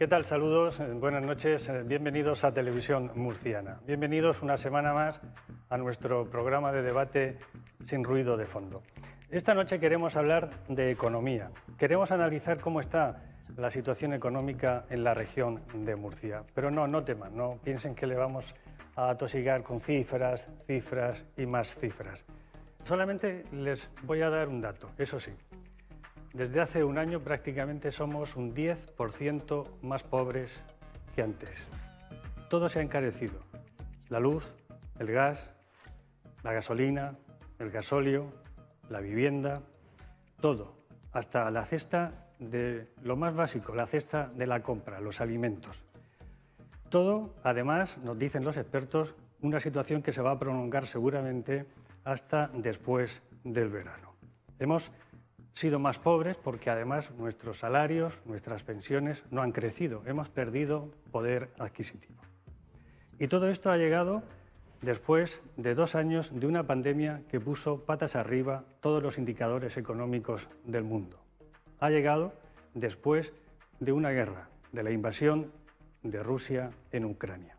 ¿Qué tal? Saludos, buenas noches, bienvenidos a Televisión Murciana. Bienvenidos una semana más a nuestro programa de debate sin ruido de fondo. Esta noche queremos hablar de economía. Queremos analizar cómo está la situación económica en la región de Murcia. Pero no teman, no piensen que le vamos a atosigar con cifras y más cifras. Solamente les voy a dar un dato, eso sí. Desde hace un año prácticamente somos un 10% más pobres que antes. Todo se ha encarecido. La luz, el gas, la gasolina, el gasóleo, la vivienda, todo. Hasta la cesta de lo más básico, la cesta de la compra, los alimentos. Todo, además, nos dicen los expertos, una situación que se va a prolongar seguramente hasta después del verano. Hemos sido más pobres porque además nuestros salarios, nuestras pensiones no han crecido, hemos perdido poder adquisitivo. Y todo esto ha llegado después de 2 años de una pandemia que puso patas arriba todos los indicadores económicos del mundo. Ha llegado después de una guerra, de la invasión de Rusia en Ucrania.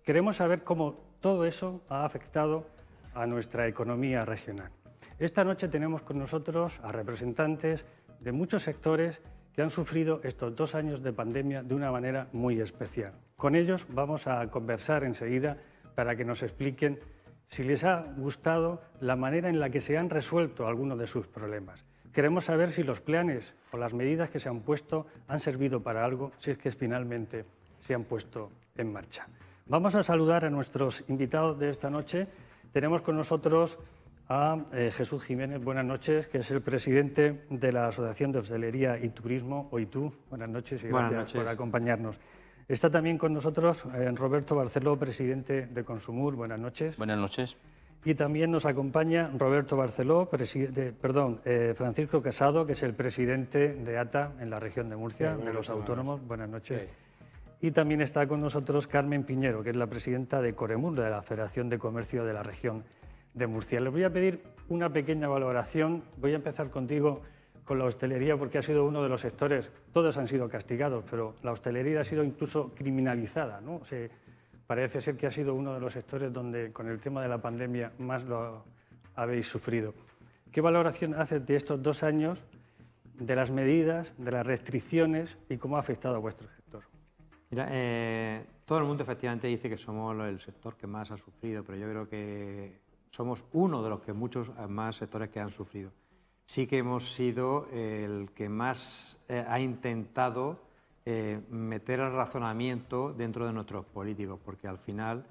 Queremos saber cómo todo eso ha afectado a nuestra economía regional. Esta noche tenemos con nosotros a representantes de muchos sectores que han sufrido estos 2 años de pandemia de una manera muy especial. Con ellos vamos a conversar enseguida para que nos expliquen si les ha gustado la manera en la que se han resuelto algunos de sus problemas. Queremos saber si los planes o las medidas que se han puesto han servido para algo, si es que finalmente se han puesto en marcha. Vamos a saludar a nuestros invitados de esta noche. Tenemos con nosotros a Jesús Jiménez, buenas noches, que es el presidente de la Asociación de Hostelería y Turismo, OITU. Buenas noches y gracias por acompañarnos. Está también con nosotros Roberto Barceló, presidente de Consumur. Buenas noches. Buenas noches. Y también nos acompaña Roberto Barceló, Francisco Casado, que es el presidente de ATA en la región de Murcia, de los autónomos. Buenas noches. Y también está con nosotros Carmen Piñero, que es la presidenta de Coremur, de la Federación de Comercio de la región de Murcia. Les voy a pedir una pequeña valoración. Voy a empezar contigo con la hostelería porque ha sido uno de los sectores, todos han sido castigados, pero la hostelería ha sido incluso criminalizada, ¿no? Parece ser que ha sido uno de los sectores donde con el tema de la pandemia más lo habéis sufrido. ¿Qué valoración haces de estos 2 años, de las medidas, de las restricciones y cómo ha afectado a vuestro sector? Mira, todo el mundo efectivamente dice que somos el sector que más ha sufrido, pero yo creo que somos uno de los que muchos más sectores que han sufrido. Sí que hemos sido el que más ha intentado meter el razonamiento dentro de nuestros políticos, porque al final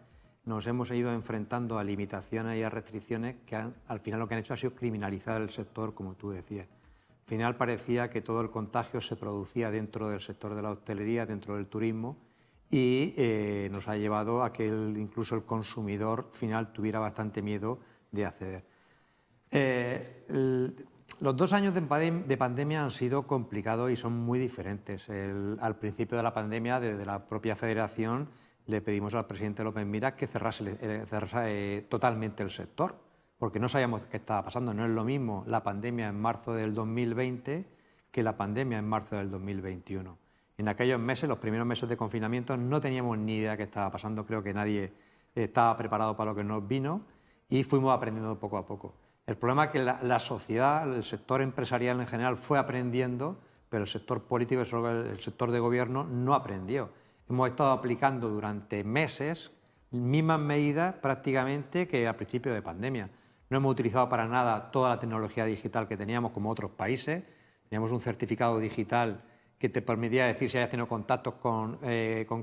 nos hemos ido enfrentando a limitaciones y a restricciones que al final lo que han hecho ha sido criminalizar el sector, como tú decías. Al final parecía que todo el contagio se producía dentro del sector de la hostelería, dentro del turismo, y nos ha llevado a que incluso el consumidor final tuviera bastante miedo de acceder. Los 2 años de pandemia han sido complicados y son muy diferentes. Al principio de la pandemia, desde la propia federación, le pedimos al presidente López Miras que cerrase totalmente el sector, porque no sabíamos qué estaba pasando. No es lo mismo la pandemia en marzo del 2020 que la pandemia en marzo del 2021. En aquellos meses, los primeros meses de confinamiento, no teníamos ni idea de qué estaba pasando. Creo que nadie estaba preparado para lo que nos vino y fuimos aprendiendo poco a poco. El problema es que la sociedad, el sector empresarial en general fue aprendiendo, pero el sector político, el sector de gobierno no aprendió. Hemos estado aplicando durante meses mismas medidas prácticamente que al principio de pandemia. No hemos utilizado para nada toda la tecnología digital que teníamos como otros países. Teníamos un certificado digital que te permitía decir si habías tenido contactos con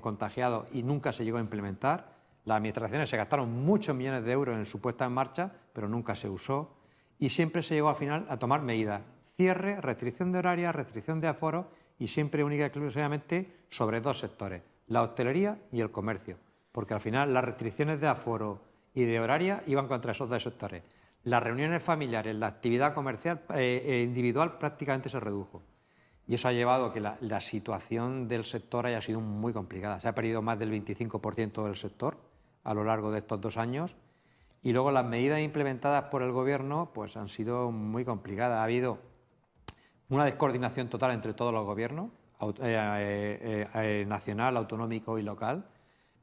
contagiados y nunca se llegó a implementar. Las administraciones se gastaron muchos millones de euros en su puesta en marcha, pero nunca se usó. Y siempre se llegó al final a tomar medidas. Cierre, restricción de horarios, restricción de aforos y siempre única y exclusivamente sobre 2 sectores, la hostelería y el comercio. Porque al final las restricciones de aforo y de horaria iban contra esos 2 sectores. Las reuniones familiares, la actividad comercial individual prácticamente se redujo. Y eso ha llevado a que la situación del sector haya sido muy complicada. Se ha perdido más del 25% del sector a lo largo de estos 2 años. Y luego las medidas implementadas por el Gobierno pues, han sido muy complicadas. Ha habido una descoordinación total entre todos los gobiernos. nacional, autonómico y local.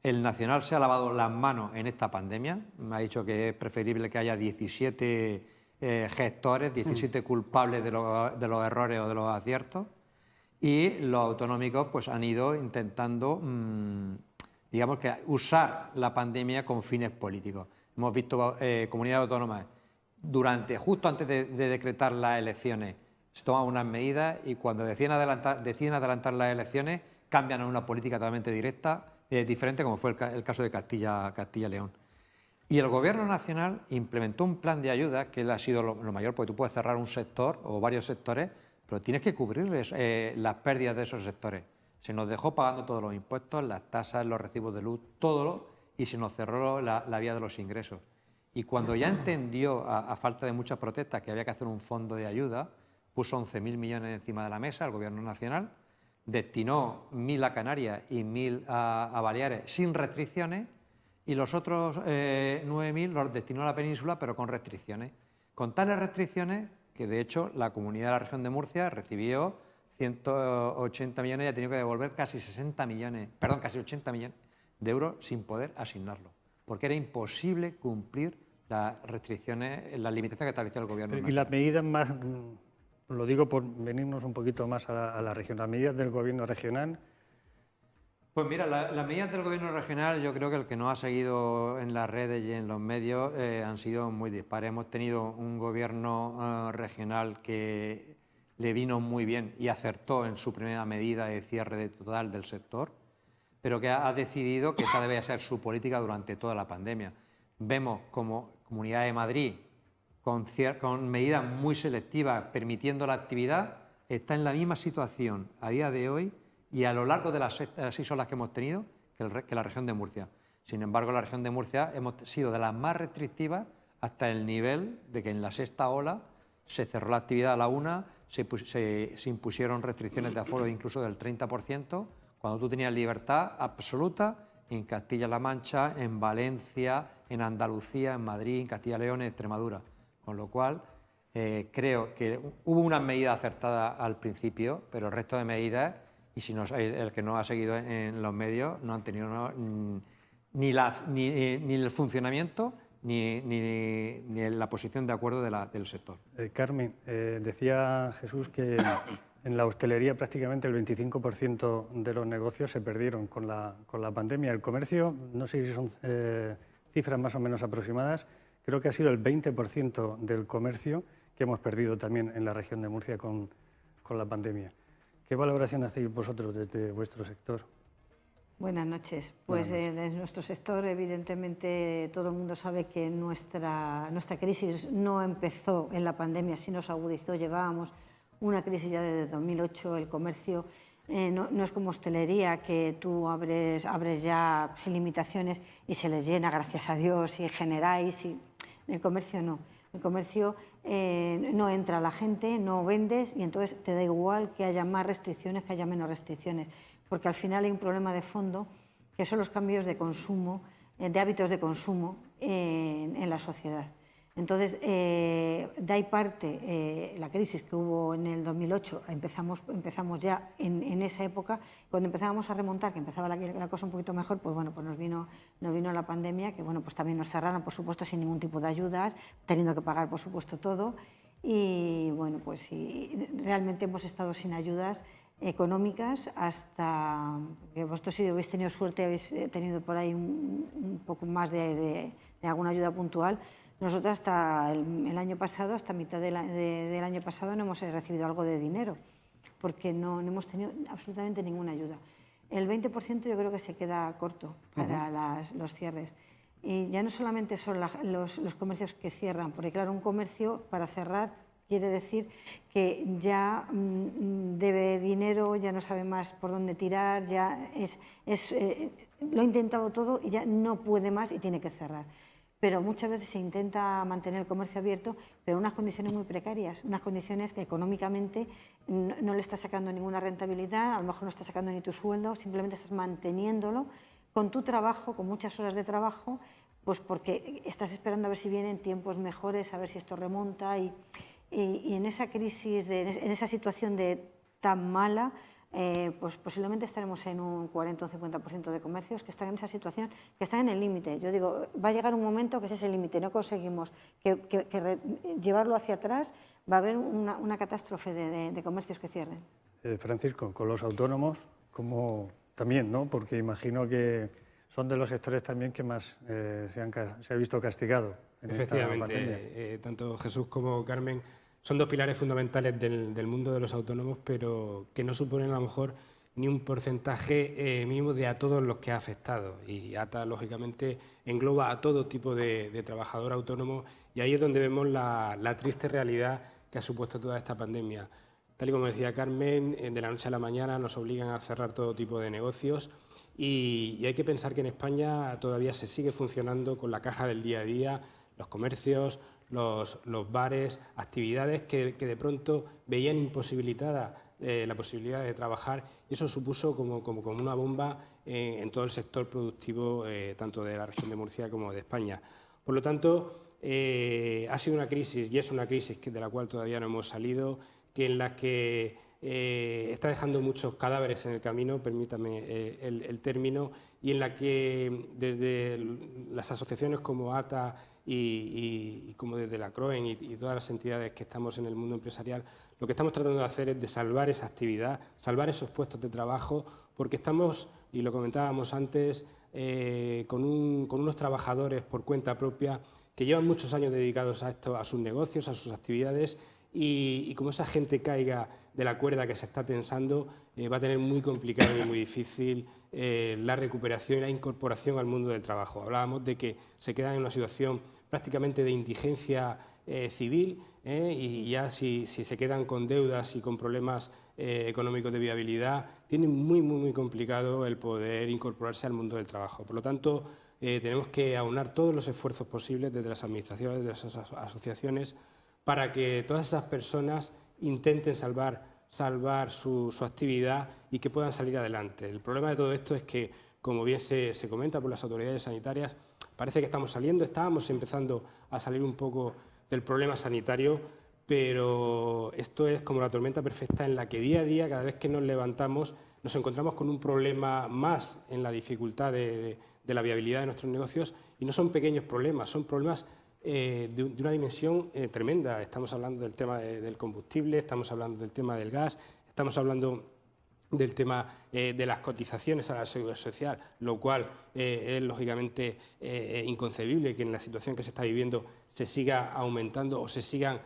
El nacional se ha lavado las manos en esta pandemia. Me ha dicho que es preferible que haya 17 gestores, 17 culpables de los errores o de los aciertos. Y los autonómicos pues han ido intentando, digamos que usar la pandemia con fines políticos. Hemos visto comunidades autónomas justo antes de decretar las elecciones, se toman unas medidas y cuando deciden adelantar las elecciones cambian a una política totalmente diferente, como fue el caso de Castilla y León. Y el Gobierno nacional implementó un plan de ayuda que ha sido lo mayor, porque tú puedes cerrar un sector o varios sectores, pero tienes que cubrir las pérdidas de esos sectores. Se nos dejó pagando todos los impuestos, las tasas, los recibos de luz, y se nos cerró la vía de los ingresos. Y cuando ya entendió, a falta de muchas protestas, que había que hacer un fondo de ayuda, puso 11.000 millones encima de la mesa el Gobierno nacional, destinó 1.000 a Canarias y 1.000 a Baleares sin restricciones, y los otros 9.000 los destinó a la península, pero con restricciones. Con tales restricciones que, de hecho, la comunidad de la región de Murcia recibió 180 millones y ha tenido que devolver casi 80 millones de euros sin poder asignarlo, porque era imposible cumplir las restricciones, las limitaciones que establecía el Gobierno nacional. Y las medidas más, lo digo por venirnos un poquito más a la región, las medidas del Gobierno regional. Pues mira, las medidas del Gobierno regional, yo creo que el que nos ha seguido en las redes y en los medios han sido muy dispares. Hemos tenido un Gobierno regional que le vino muy bien y acertó en su primera medida de cierre total del sector, pero que ha decidido que esa debe ser su política durante toda la pandemia. Vemos como Comunidad de Madrid, con medidas muy selectivas, permitiendo la actividad, está en la misma situación a día de hoy y a lo largo de las 6 olas que hemos tenido que la región de Murcia. Sin embargo, la región de Murcia hemos sido de las más restrictivas hasta el nivel de que en la 6ª ola se cerró la actividad a la 1, se impusieron restricciones de aforo incluso del 30%, cuando tú tenías libertad absoluta en Castilla-La Mancha, en Valencia, en Andalucía, en Madrid, en Castilla y León, en Extremadura. Con lo cual, creo que hubo unas medidas acertadas al principio, pero el resto de medidas, y si no, el que no ha seguido en los medios, no han tenido ni el funcionamiento ni la posición de acuerdo del sector. Carmen, decía Jesús que en la hostelería prácticamente el 25% de los negocios se perdieron con la pandemia. El comercio, no sé si son cifras más o menos aproximadas, creo que ha sido el 20% del comercio que hemos perdido también en la región de Murcia con la pandemia. ¿Qué valoración hacéis vosotros desde vuestro sector? Buenas noches. Pues desde nuestro sector, evidentemente, todo el mundo sabe que nuestra crisis no empezó en la pandemia, sino se agudizó. Llevábamos una crisis ya desde 2008. El comercio no es como hostelería, que tú abres ya sin limitaciones y se les llena, gracias a Dios, y generáis. El comercio no. El comercio no entra la gente, no vendes y entonces te da igual que haya más restricciones, que haya menos restricciones. Porque al final hay un problema de fondo, que son los cambios de consumo, de hábitos de consumo en la sociedad. Entonces, de ahí parte la crisis que hubo en el 2008, empezamos ya en esa época, cuando empezábamos a remontar, que empezaba la cosa un poquito mejor, pues bueno, pues nos vino la pandemia, que bueno, pues también nos cerraron, por supuesto, sin ningún tipo de ayudas, teniendo que pagar, por supuesto, todo, y bueno, pues sí, realmente hemos estado sin ayudas económicas hasta que vosotros, si habéis tenido suerte, habéis tenido por ahí un poco más de alguna ayuda puntual. Nosotros hasta el año pasado, hasta mitad del año pasado, no hemos recibido algo de dinero, porque no hemos tenido absolutamente ninguna ayuda. El 20% yo creo que se queda corto para los cierres. Y ya no solamente son los comercios que cierran, porque claro, un comercio para cerrar quiere decir que ya debe dinero, ya no sabe más por dónde tirar, ya lo ha intentado todo y ya no puede más y tiene que cerrar. Pero muchas veces se intenta mantener el comercio abierto, pero en unas condiciones muy precarias, unas condiciones que económicamente no le estás sacando ninguna rentabilidad, a lo mejor no estás sacando ni tu sueldo, simplemente estás manteniéndolo con tu trabajo, con muchas horas de trabajo, pues porque estás esperando a ver si vienen tiempos mejores, a ver si esto remonta y en esa crisis, en esa situación tan mala, pues posiblemente estaremos en un 40 o 50% de comercios que están en esa situación, que están en el límite. Yo digo, va a llegar un momento que ese es el límite, no conseguimos llevarlo hacia atrás, va a haber una catástrofe de comercios que cierren. Francisco, con los autónomos, como también, ¿no? Porque imagino que son de los sectores también que más se ha visto castigado en esta pandemia. Efectivamente, tanto Jesús como Carmen son dos pilares fundamentales del mundo de los autónomos, pero que no suponen a lo mejor ni un porcentaje mínimo de a todos los que ha afectado. Y ATA, lógicamente, engloba a todo tipo de trabajador autónomo, y ahí es donde vemos la triste realidad que ha supuesto toda esta pandemia. Tal y como decía Carmen, de la noche a la mañana nos obligan a cerrar todo tipo de negocios, y hay que pensar que en España todavía se sigue funcionando con la caja del día a día, los comercios, los bares, actividades que de pronto veían imposibilitada la posibilidad de trabajar, y eso supuso como una bomba en todo el sector productivo, tanto de la región de Murcia como de España. Por lo tanto, ha sido una crisis, y es una crisis de la cual todavía no hemos salido, en la que está dejando muchos cadáveres en el camino, permítame el término, y en la que desde las asociaciones como ATA y como desde la CROEN y todas las entidades que estamos en el mundo empresarial, lo que estamos tratando de hacer es de salvar esa actividad, salvar esos puestos de trabajo, porque estamos, y lo comentábamos antes, con unos trabajadores por cuenta propia que llevan muchos años dedicados a esto, a sus negocios, a sus actividades, y como esa gente caiga de la cuerda que se está tensando, va a tener muy complicado y muy difícil la recuperación y la incorporación al mundo del trabajo. Hablábamos de que se quedan en una situación prácticamente de indigencia civil, y ya si se quedan con deudas y con problemas económicos de viabilidad, tienen muy complicado el poder incorporarse al mundo del trabajo. Por lo tanto, tenemos que aunar todos los esfuerzos posibles desde las administraciones, desde las asociaciones, para que todas esas personas intenten salvar su actividad y que puedan salir adelante. El problema de todo esto es que, como bien se comenta por las autoridades sanitarias, parece que estábamos empezando a salir un poco del problema sanitario, pero esto es como la tormenta perfecta en la que día a día, cada vez que nos levantamos, nos encontramos con un problema más en la dificultad de la viabilidad de nuestros negocios, y no son pequeños problemas, son problemas de una dimensión tremenda. Estamos hablando del tema del combustible, estamos hablando del tema del gas, estamos hablando del tema de las cotizaciones a la seguridad social, lo cual es lógicamente inconcebible que en la situación que se está viviendo se siga aumentando o se sigan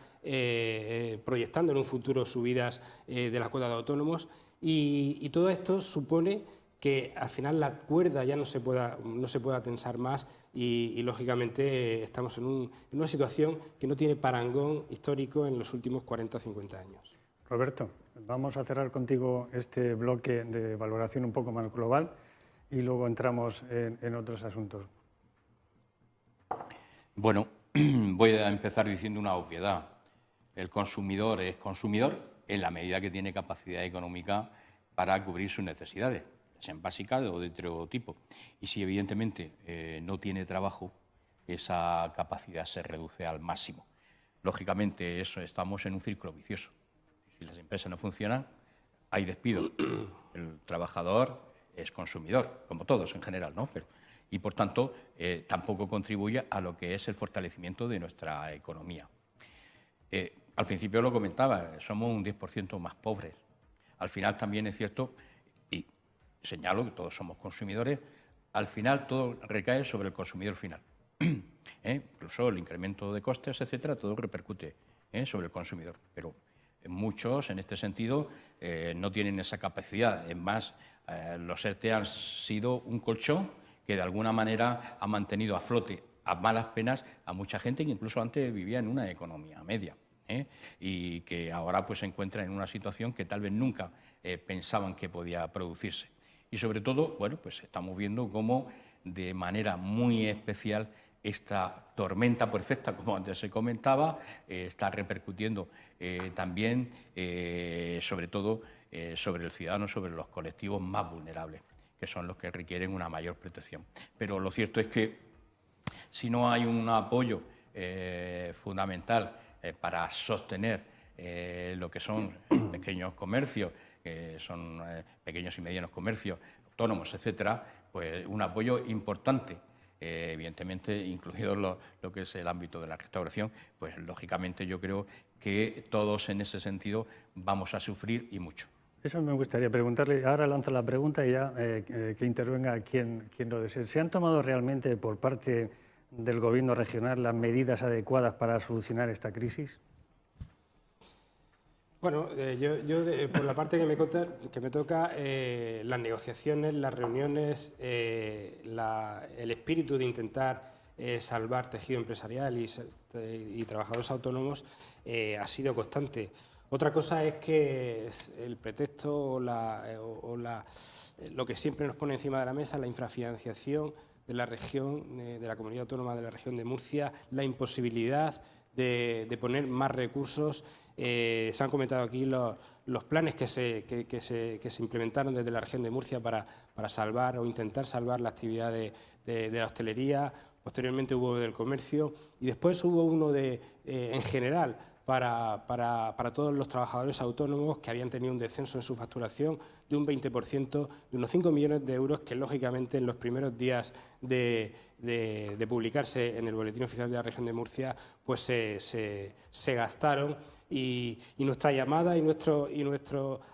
proyectando en un futuro subidas de la cuota de autónomos, y todo esto supone que al final la cuerda ya no se pueda tensar más, y lógicamente estamos en una situación que no tiene parangón histórico en los últimos 40 o 50 años. Roberto, vamos a cerrar contigo este bloque de valoración un poco más global y luego entramos en otros asuntos. Bueno, voy a empezar diciendo una obviedad. El consumidor es consumidor en la medida que tiene capacidad económica para cubrir sus necesidades, sean básicas o de otro tipo. Y si evidentemente no tiene trabajo, esa capacidad se reduce al máximo. Lógicamente, estamos en un círculo vicioso. Si las empresas no funcionan, hay despido. El trabajador es consumidor, como todos en general, ¿no? Y por tanto, tampoco contribuye a lo que es el fortalecimiento de nuestra economía. Al principio lo comentaba, somos un 10% más pobres. Al final también es cierto, y señalo que todos somos consumidores, al final todo recae sobre el consumidor final. Incluso el incremento de costes, etcétera, todo repercute sobre el consumidor. Pero muchos, en este sentido, no tienen esa capacidad. Es más, los ERTE han sido un colchón que de alguna manera ha mantenido a flote, a malas penas, a mucha gente que incluso antes vivía en una economía media, y que ahora pues se encuentra en una situación que tal vez nunca pensaban que podía producirse. Y sobre todo, bueno, pues estamos viendo cómo de manera muy especial esta tormenta perfecta, como antes se comentaba, está repercutiendo también, sobre todo, sobre el ciudadano, sobre los colectivos más vulnerables, que son los que requieren una mayor protección. Pero lo cierto es que si no hay un apoyo fundamental para sostener lo que son pequeños comercios, que son pequeños y medianos comercios, autónomos, etcétera, pues un apoyo importante. Evidentemente, incluido lo que es el ámbito de la restauración, pues lógicamente yo creo que todos en ese sentido vamos a sufrir y mucho. Eso me gustaría preguntarle. Ahora lanzo la pregunta y ya que intervenga quien lo desee. ¿Se han tomado realmente por parte del Gobierno regional las medidas adecuadas para solucionar esta crisis? Bueno, yo por la parte que me toca, las negociaciones, las reuniones, el espíritu de intentar salvar tejido empresarial y trabajadores autónomos ha sido constante. Otra cosa es que el pretexto lo que siempre nos pone encima de la mesa, la infrafinanciación de la región, de la comunidad autónoma de la región de Murcia, la imposibilidad de poner más recursos. Se han comentado aquí los planes que se implementaron desde la región de Murcia para salvar o intentar salvar la actividad de la hostelería. Posteriormente hubo del comercio y después hubo uno en general para todos los trabajadores autónomos que habían tenido un descenso en su facturación de un 20%, de unos 5 millones de euros que, lógicamente, en los primeros días de publicarse en el Boletín Oficial de la Región de Murcia, pues se gastaron. Y nuestra llamada y nuestra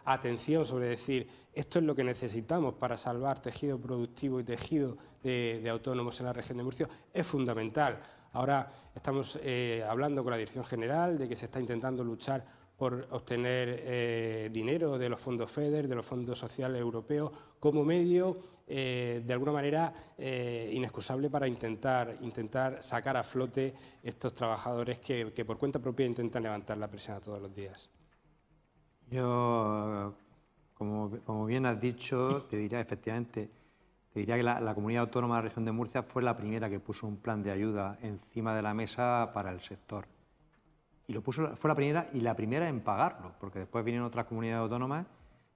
atención sobre decir esto es lo que necesitamos para salvar tejido productivo y tejido de autónomos en la región de Murcia es fundamental. Ahora estamos hablando con la Dirección General de que se está intentando luchar por obtener dinero de los fondos FEDER, de los fondos sociales europeos, como medio, de alguna manera, inexcusable para intentar sacar a flote estos trabajadores que por cuenta propia intentan levantar la presión todos los días. Yo, como bien has dicho, te diría que la comunidad autónoma de la región de Murcia fue la primera que puso un plan de ayuda encima de la mesa para el sector. Y fue la primera en pagarlo, porque después vinieron otras comunidades autónomas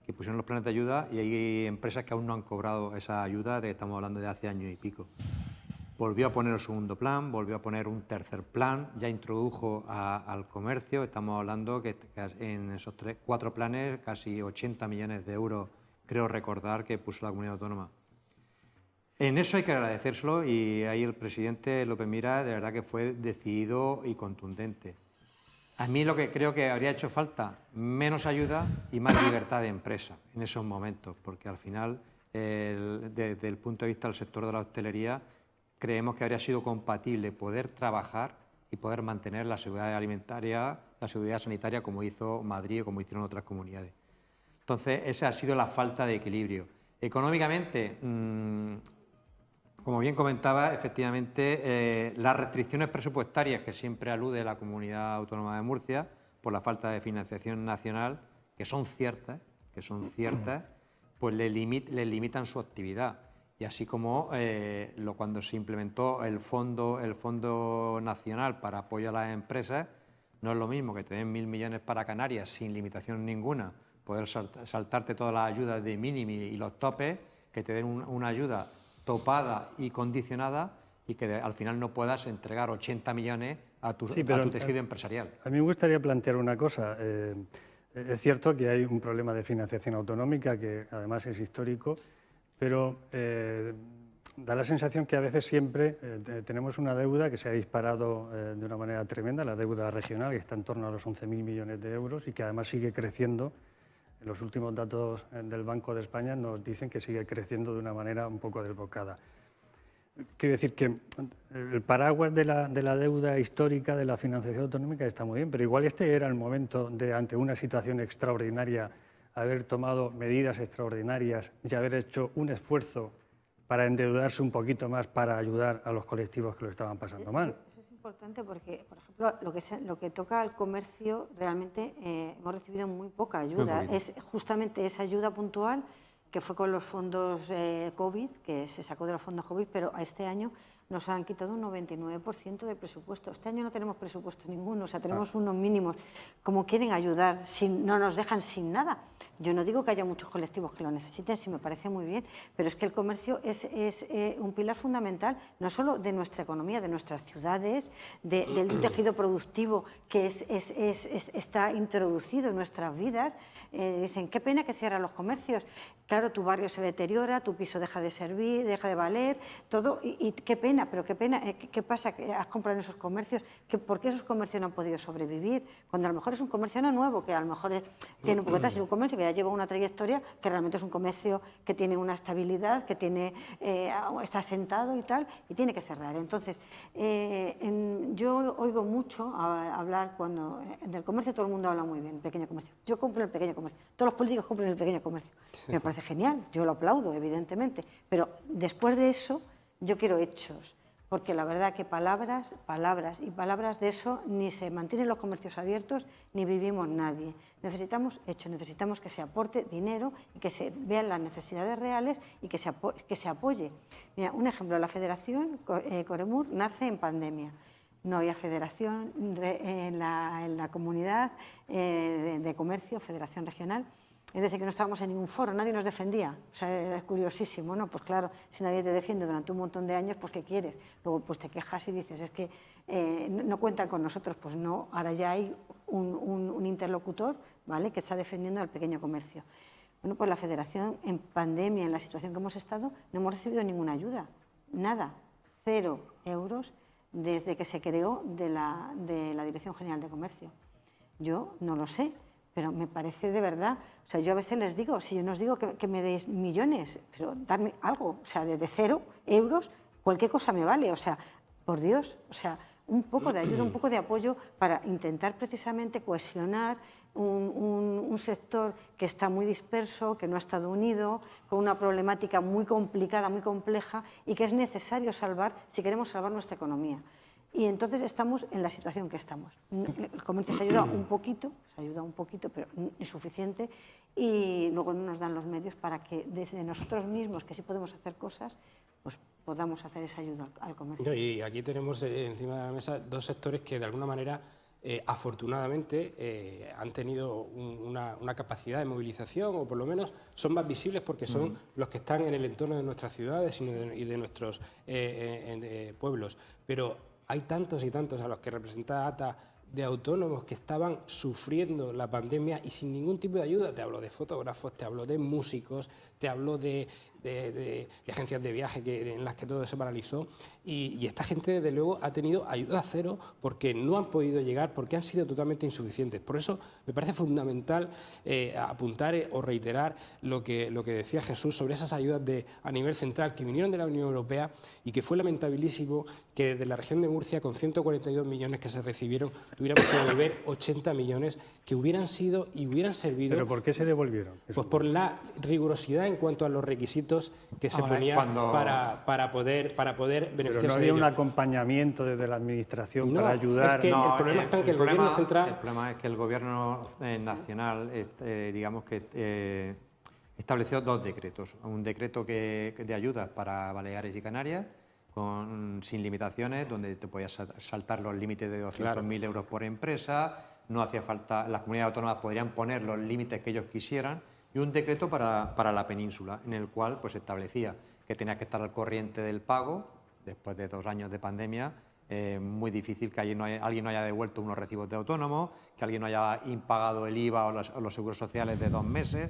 que pusieron los planes de ayuda y hay empresas que aún no han cobrado esa ayuda, de que estamos hablando de hace año y pico. Volvió a poner el segundo plan, volvió a poner un tercer plan, ya introdujo al comercio, estamos hablando que en esos 4 planes casi 80 millones de euros, creo recordar, que puso la comunidad autónoma. En eso hay que agradecérselo y ahí el presidente López Miras de verdad que fue decidido y contundente. A mí lo que creo que habría hecho falta, menos ayuda y más libertad de empresa en esos momentos, porque al final, desde el punto de vista del sector de la hostelería, creemos que habría sido compatible poder trabajar y poder mantener la seguridad alimentaria, la seguridad sanitaria, como hizo Madrid o como hicieron otras comunidades. Entonces, esa ha sido la falta de equilibrio. Económicamente, como bien comentaba, efectivamente, las restricciones presupuestarias que siempre alude la Comunidad Autónoma de Murcia por la falta de financiación nacional, que son ciertas, pues les limitan su actividad. Y así como cuando se implementó el fondo nacional para apoyo a las empresas, no es lo mismo que tener 1.000 millones para Canarias sin limitación ninguna, poder saltarte todas las ayudas de mínimi y los topes, que te den una ayuda topada y condicionada y que al final no puedas entregar 80 millones a tu tejido empresarial. A mí me gustaría plantear una cosa. Es cierto que hay un problema de financiación autonómica que además es histórico, pero da la sensación que a veces siempre tenemos una deuda que se ha disparado de una manera tremenda, la deuda regional, que está en torno a los 11.000 millones de euros y que además sigue creciendo. Los últimos datos del Banco de España nos dicen que sigue creciendo de una manera un poco desbocada. Quiero decir que el paraguas de la deuda histórica de la financiación autonómica está muy bien, pero igual este era el momento de, ante una situación extraordinaria, haber tomado medidas extraordinarias y haber hecho un esfuerzo para endeudarse un poquito más para ayudar a los colectivos que lo estaban pasando mal. Eso es importante porque, por ejemplo, lo que toca al comercio, realmente hemos recibido muy poca ayuda. Es justamente esa ayuda puntual que fue con los fondos COVID, que se sacó de los fondos COVID, pero a este año nos han quitado un 99% del presupuesto. Este año no tenemos presupuesto ninguno, o sea, tenemos unos mínimos. Como quieren ayudar, no nos dejan sin nada. Yo no digo que haya muchos colectivos que lo necesiten, sí me parece muy bien, pero es que el comercio es un pilar fundamental, no solo de nuestra economía, de nuestras ciudades, del tejido productivo que está introducido en nuestras vidas. Dicen, qué pena que cierran los comercios. Claro, tu barrio se deteriora, tu piso deja de servir, deja de valer, todo, y qué pena, pero qué pena. ¿Qué pasa? Que has comprado en esos comercios, ¿por qué esos comercios no han podido sobrevivir? Cuando a lo mejor es un comercio no nuevo, que a lo mejor tiene un poco de un comercio que ya lleva una trayectoria, que realmente es un comercio que tiene una estabilidad, que está asentado y tal, y tiene que cerrar. Entonces, yo oigo mucho hablar del comercio, todo el mundo habla muy bien, el pequeño comercio. Yo compro el pequeño comercio, todos los políticos compran el pequeño comercio. Me parece genial, yo lo aplaudo, evidentemente, pero después de eso yo quiero hechos. Porque la verdad que palabras y palabras de eso ni se mantienen los comercios abiertos ni vivimos nadie. Necesitamos hechos, necesitamos que se aporte dinero y que se vean las necesidades reales y que se apoye. Mira, un ejemplo, la Federación Coremur nace en pandemia. No había federación en la comunidad de comercio, federación regional. Es decir, que no estábamos en ningún foro, nadie nos defendía. O sea, es curiosísimo, ¿no? Pues claro, si nadie te defiende durante un montón de años, pues ¿qué quieres? Luego pues te quejas y dices, es que no cuentan con nosotros. Pues no, ahora ya hay un interlocutor, ¿vale?, que está defendiendo al pequeño comercio. Bueno, pues la Federación, en pandemia, en la situación que hemos estado, no hemos recibido ninguna ayuda, nada, 0 euros desde que se creó de la Dirección General de Comercio. Yo no lo sé, pero me parece de verdad, o sea, yo a veces les digo, si yo no os digo que me deis millones, pero darme algo, o sea, desde 0 euros, cualquier cosa me vale, o sea, por Dios, o sea, un poco de ayuda, un poco de apoyo para intentar precisamente cohesionar un sector que está muy disperso, que no ha estado unido, con una problemática muy complicada, muy compleja y que es necesario salvar si queremos salvar nuestra economía. Y entonces estamos en la situación que estamos. El comercio se ayuda un poquito, pero insuficiente, y luego no nos dan los medios para que desde nosotros mismos, que sí podemos hacer cosas, pues podamos hacer esa ayuda al comercio. Y aquí tenemos encima de la mesa dos sectores que de alguna manera, afortunadamente, han tenido una capacidad de movilización, o por lo menos son más visibles porque son los que están en el entorno de nuestras ciudades y de nuestros pueblos. Pero hay tantos y tantos a los que representa ATA de autónomos que estaban sufriendo la pandemia y sin ningún tipo de ayuda. Te hablo de fotógrafos, te hablo de músicos, te hablo de agencias de viaje en las que todo se paralizó, y esta gente desde luego ha tenido ayuda cero porque no han podido llegar, porque han sido totalmente insuficientes. Por eso me parece fundamental apuntar o reiterar lo que decía Jesús sobre esas ayudas a nivel central que vinieron de la Unión Europea y que fue lamentabilísimo que desde la región de Murcia, con 142 millones que se recibieron, tuviéramos que devolver 80 millones que hubieran sido y hubieran servido. ¿Pero por qué se devolvieron? Pues por la rigurosidad en cuanto a los requisitos que se ponían para poder beneficiarse. Pero no había un acompañamiento desde la administración para ayudar. Es que el problema está en que el gobierno central. El problema es que el gobierno nacional, digamos que estableció 2 decretos. Un decreto de ayudas para Baleares y Canarias, sin limitaciones, donde te podías saltar los límites de 200.000 euros por empresa. No hacía falta, las comunidades autónomas podrían poner los límites que ellos quisieran. Y un decreto para la península, en el cual pues establecía que tenía que estar al corriente del pago, después de 2 años de pandemia. Muy difícil que alguien no haya devuelto unos recibos de autónomo, que alguien no haya impagado el IVA o los seguros sociales de 2 meses,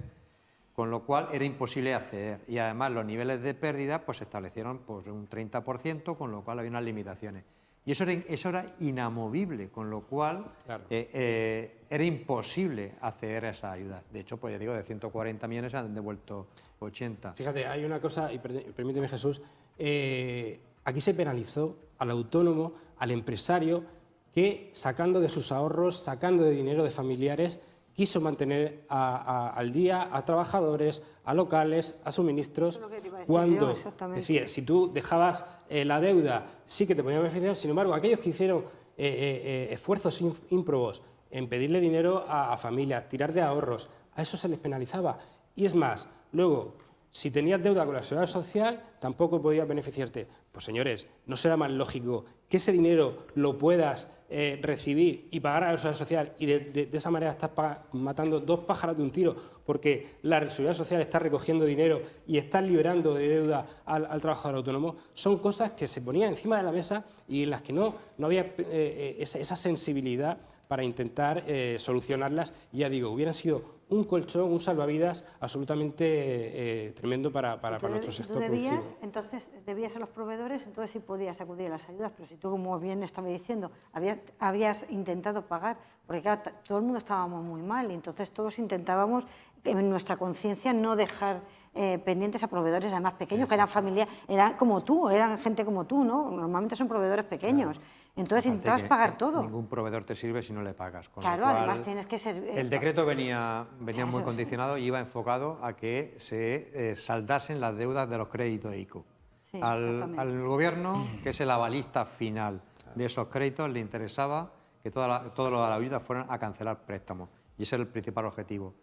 con lo cual era imposible acceder. Y además los niveles de pérdida pues se establecieron pues, un 30%, con lo cual había unas limitaciones. Y eso era inamovible, con lo cual claro, era imposible acceder a esa ayuda. De hecho, pues ya digo, de 140 millones han devuelto 80. Fíjate, hay una cosa, y permíteme Jesús, aquí se penalizó al autónomo, al empresario, que sacando de sus ahorros, sacando de dinero de familiares, quiso mantener al día a trabajadores, a locales, a suministros, cuando, es decir, si tú dejabas la deuda, sí que te podían beneficiar. Sin embargo, aquellos que hicieron esfuerzos ímprobos en pedirle dinero a familias, tirar de ahorros, a eso se les penalizaba. Y es más, luego, Si tenías deuda con la Seguridad Social, tampoco podías beneficiarte. Pues señores, ¿no será más lógico que ese dinero lo puedas recibir y pagar a la Seguridad Social y de esa manera estás matando dos pájaros de un tiro? Porque la Seguridad Social está recogiendo dinero y está liberando de deuda al trabajador autónomo. Son cosas que se ponían encima de la mesa y en las que no había esa sensibilidad para intentar solucionarlas. Y ya digo, hubieran sido un colchón, un salvavidas absolutamente tremendo para nuestro sector productivo. Entonces debías a los proveedores, entonces sí podías acudir a las ayudas, pero si tú, como bien estaba diciendo, habías intentado pagar, porque claro, todo el mundo estábamos muy mal y entonces todos intentábamos en nuestra conciencia no dejar pendientes a proveedores además pequeños, que eran familia, eran como tú, eran gente como tú, ¿no? Normalmente son proveedores pequeños. Claro. Entonces intentabas pagar todo. Ningún proveedor te sirve si no le pagas. Claro, además tienes que ser... El decreto venía muy condicionado y iba enfocado a que se saldasen las deudas de los créditos ICO. Sí, al gobierno, que es el avalista final de esos créditos, le interesaba que todas las ayudas fueran a cancelar préstamos. Y ese era el principal objetivo.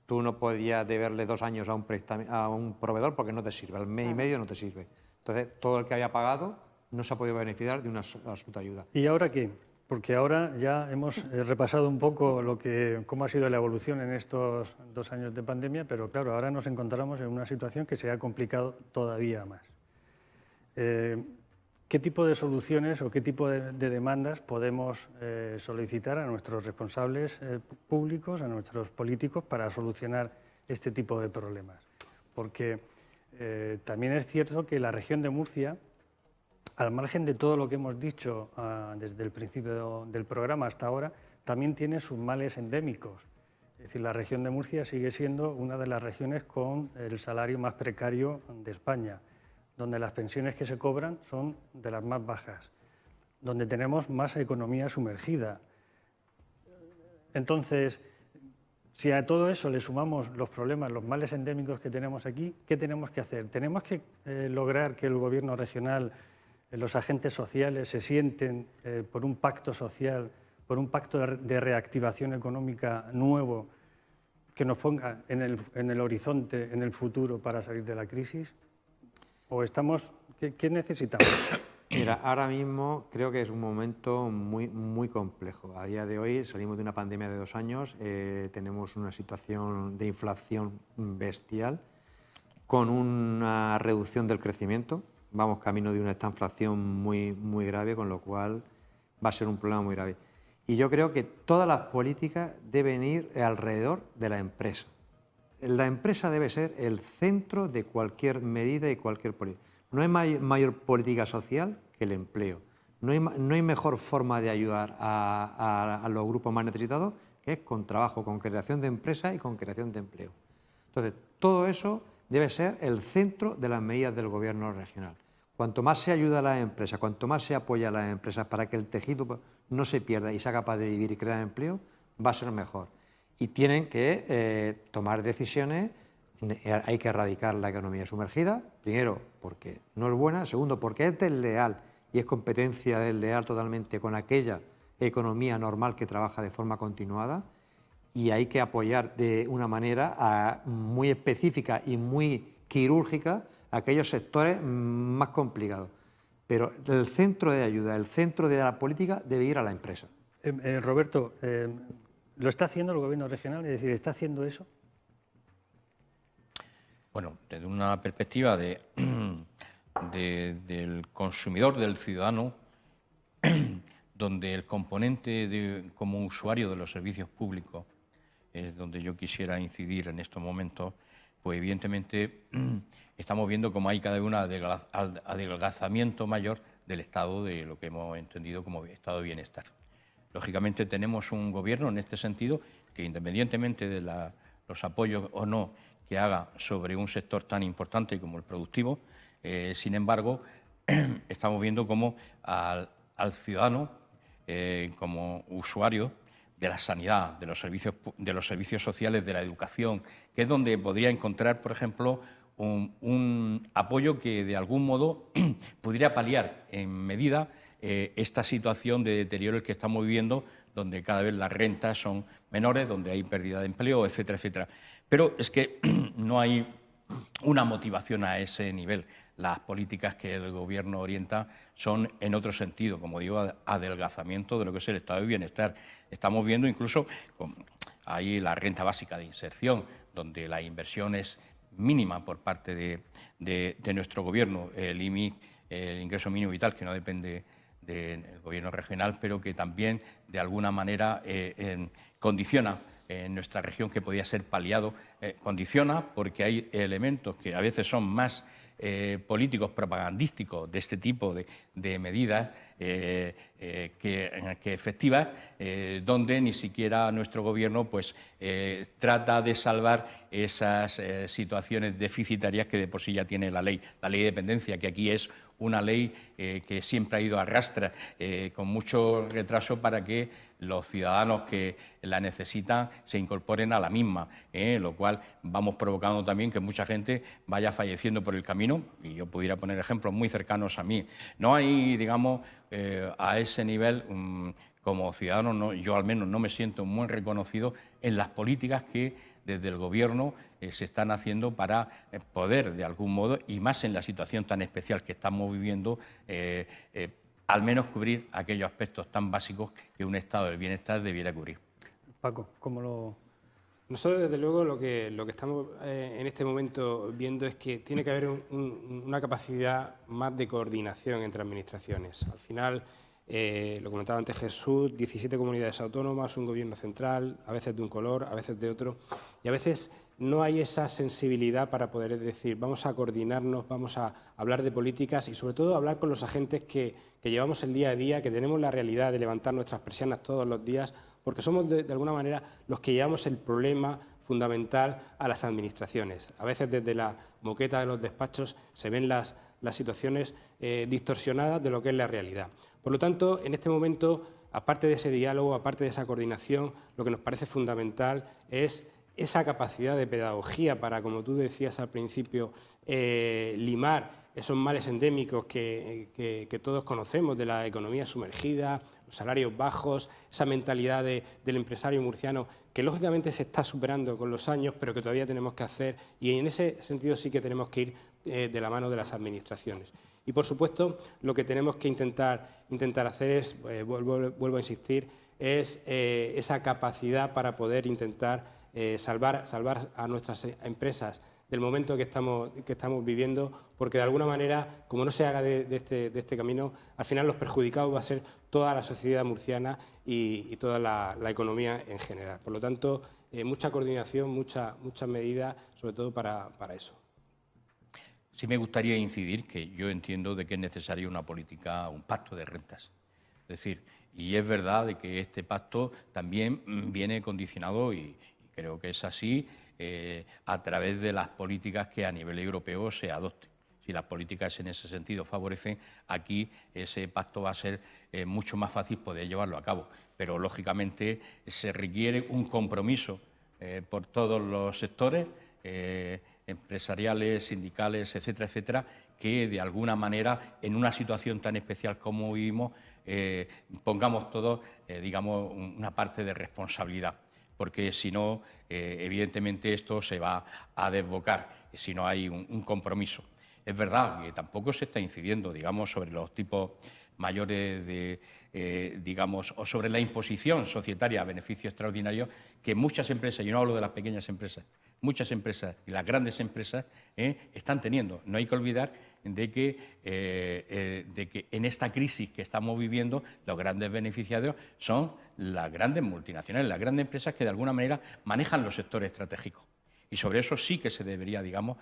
Tú no podías deberle 2 años a un proveedor porque no te sirve, al mes y medio no te sirve. Entonces, todo el que había pagado no se ha podido beneficiar de una absoluta ayuda. ¿Y ahora qué? Porque ahora ya hemos repasado un poco cómo ha sido la evolución en estos 2 años de pandemia, pero claro, ahora nos encontramos en una situación que se ha complicado todavía más. ¿Qué tipo de soluciones o qué tipo de demandas podemos solicitar a nuestros responsables públicos, a nuestros políticos, para solucionar este tipo de problemas? Porque también es cierto que la región de Murcia, al margen de todo lo que hemos dicho desde el principio del programa hasta ahora, también tiene sus males endémicos. Es decir, la región de Murcia sigue siendo una de las regiones con el salario más precario de España, donde las pensiones que se cobran son de las más bajas, donde tenemos más economía sumergida. Entonces, si a todo eso le sumamos los problemas, los males endémicos que tenemos aquí, ¿qué tenemos que hacer? Tenemos que lograr que el gobierno regional, los agentes sociales se sienten por un pacto social, por un pacto de reactivación económica nuevo que nos ponga en el horizonte, en el futuro, para salir de la crisis. ¿O estamos, qué necesitamos? Mira, ahora mismo creo que es un momento muy complejo. A día de hoy salimos de una pandemia de 2 años, tenemos una situación de inflación bestial, con una reducción del crecimiento. Vamos camino de una estanflación muy grave, con lo cual va a ser un problema muy grave. Y yo creo que todas las políticas deben ir alrededor de la empresa. La empresa debe ser el centro de cualquier medida y cualquier política. No hay mayor política social que el empleo. No hay mejor forma de ayudar a los grupos más necesitados que es con trabajo, con creación de empresas y con creación de empleo. Entonces, todo eso debe ser el centro de las medidas del gobierno regional. Cuanto más se ayuda a las empresas, cuanto más se apoya a las empresas para que el tejido no se pierda y sea capaz de vivir y crear empleo, va a ser mejor. Y tienen que tomar decisiones. Hay que erradicar la economía sumergida, primero porque no es buena, segundo porque es desleal y es competencia desleal totalmente con aquella economía normal que trabaja de forma continuada, y hay que apoyar de una manera muy específica y muy quirúrgica aquellos sectores más complicados. Pero el centro de ayuda, el centro de la política debe ir a la empresa. Roberto, ¿lo está haciendo el gobierno regional? Es decir, ¿está haciendo eso? Bueno, desde una perspectiva del consumidor, del ciudadano, donde el componente como usuario de los servicios públicos es donde yo quisiera incidir en estos momentos, pues evidentemente estamos viendo cómo hay cada vez un adelgazamiento mayor del estado de lo que hemos entendido como estado de bienestar. Lógicamente tenemos un gobierno en este sentido que, independientemente de los apoyos o no que haga sobre un sector tan importante como el productivo, sin embargo, estamos viendo cómo al ciudadano, como usuario de la sanidad, de los servicios sociales, de la educación, que es donde podría encontrar, por ejemplo, un apoyo que de algún modo pudiera paliar en medida esta situación de deterioro que estamos viviendo, donde cada vez las rentas son menores, donde hay pérdida de empleo, etcétera, etcétera. Pero es que no hay una motivación a ese nivel. Las políticas que el Gobierno orienta son en otro sentido, como digo, adelgazamiento de lo que es el estado de bienestar. Estamos viendo incluso ahí la renta básica de inserción, donde la inversión es mínima por parte de nuestro Gobierno, el IMI, el ingreso mínimo vital, que no depende del Gobierno regional, pero que también de alguna manera condiciona en nuestra región, que podía ser paliado, condiciona porque hay elementos que a veces son más políticos propagandísticos de este tipo de medidas que efectivas, donde ni siquiera nuestro Gobierno pues, trata de salvar esas situaciones deficitarias que de por sí ya tiene la ley de dependencia, que aquí es una ley que siempre ha ido a rastra, con mucho retraso para que los ciudadanos que la necesitan se incorporen a la misma, lo cual vamos provocando también que mucha gente vaya falleciendo por el camino, y yo pudiera poner ejemplos muy cercanos a mí. No hay, digamos, a ese nivel, como ciudadano, no, yo al menos no me siento muy reconocido en las políticas que desde el Gobierno se están haciendo para poder, de algún modo, y más en la situación tan especial que estamos viviendo, al menos cubrir aquellos aspectos tan básicos que un estado del bienestar debiera cubrir. Paco, ¿cómo lo...? Nosotros, desde luego, lo que estamos en este momento viendo es que tiene que haber una capacidad más de coordinación entre administraciones. Al final, lo comentaba antes Jesús, 17 comunidades autónomas, un gobierno central, a veces de un color, a veces de otro, y a veces no hay esa sensibilidad para poder decir, vamos a coordinarnos, vamos a hablar de políticas y sobre todo hablar con los agentes que llevamos el día a día, que tenemos la realidad de levantar nuestras persianas todos los días, porque somos de alguna manera los que llevamos el problema fundamental a las administraciones. A veces desde la moqueta de los despachos se ven las situaciones distorsionadas de lo que es la realidad. Por lo tanto, en este momento, aparte de ese diálogo, aparte de esa coordinación, lo que nos parece fundamental es esa capacidad de pedagogía para, como tú decías al principio, limar esos males endémicos que todos conocemos de la economía sumergida, los salarios bajos, esa mentalidad del empresario murciano que lógicamente se está superando con los años, pero que todavía tenemos que hacer, y en ese sentido sí que tenemos que ir de la mano de las administraciones. Y por supuesto, lo que tenemos que intentar hacer es, vuelvo a insistir, es esa capacidad para poder intentar salvar a nuestras empresas del momento que estamos viviendo, porque de alguna manera, como no se haga de este camino, al final los perjudicados va a ser toda la sociedad murciana y toda la economía en general. Por lo tanto, mucha coordinación, muchas medidas, sobre todo para eso. Sí me gustaría incidir que yo entiendo de que es necesaria una política, un pacto de rentas. Es decir, y es verdad de que este pacto también viene condicionado, y creo que es así, a través de las políticas que a nivel europeo se adopten. Si las políticas en ese sentido favorecen, aquí ese pacto va a ser mucho más fácil poder llevarlo a cabo. Pero, lógicamente, se requiere un compromiso por todos los sectores, empresariales, sindicales, etcétera, etcétera, que de alguna manera, en una situación tan especial como vivimos, pongamos todos, digamos, una parte de responsabilidad. Porque si no, evidentemente esto se va a desbocar, si no hay un compromiso. Es verdad que tampoco se está incidiendo, digamos, sobre los tipos mayores digamos, o sobre la imposición societaria a beneficio extraordinario que muchas empresas, yo no hablo de las pequeñas empresas, muchas empresas y las grandes empresas están teniendo. No hay que olvidar de que en esta crisis que estamos viviendo los grandes beneficiarios son las grandes multinacionales, las grandes empresas que de alguna manera manejan los sectores estratégicos. Y sobre eso sí que se debería, digamos,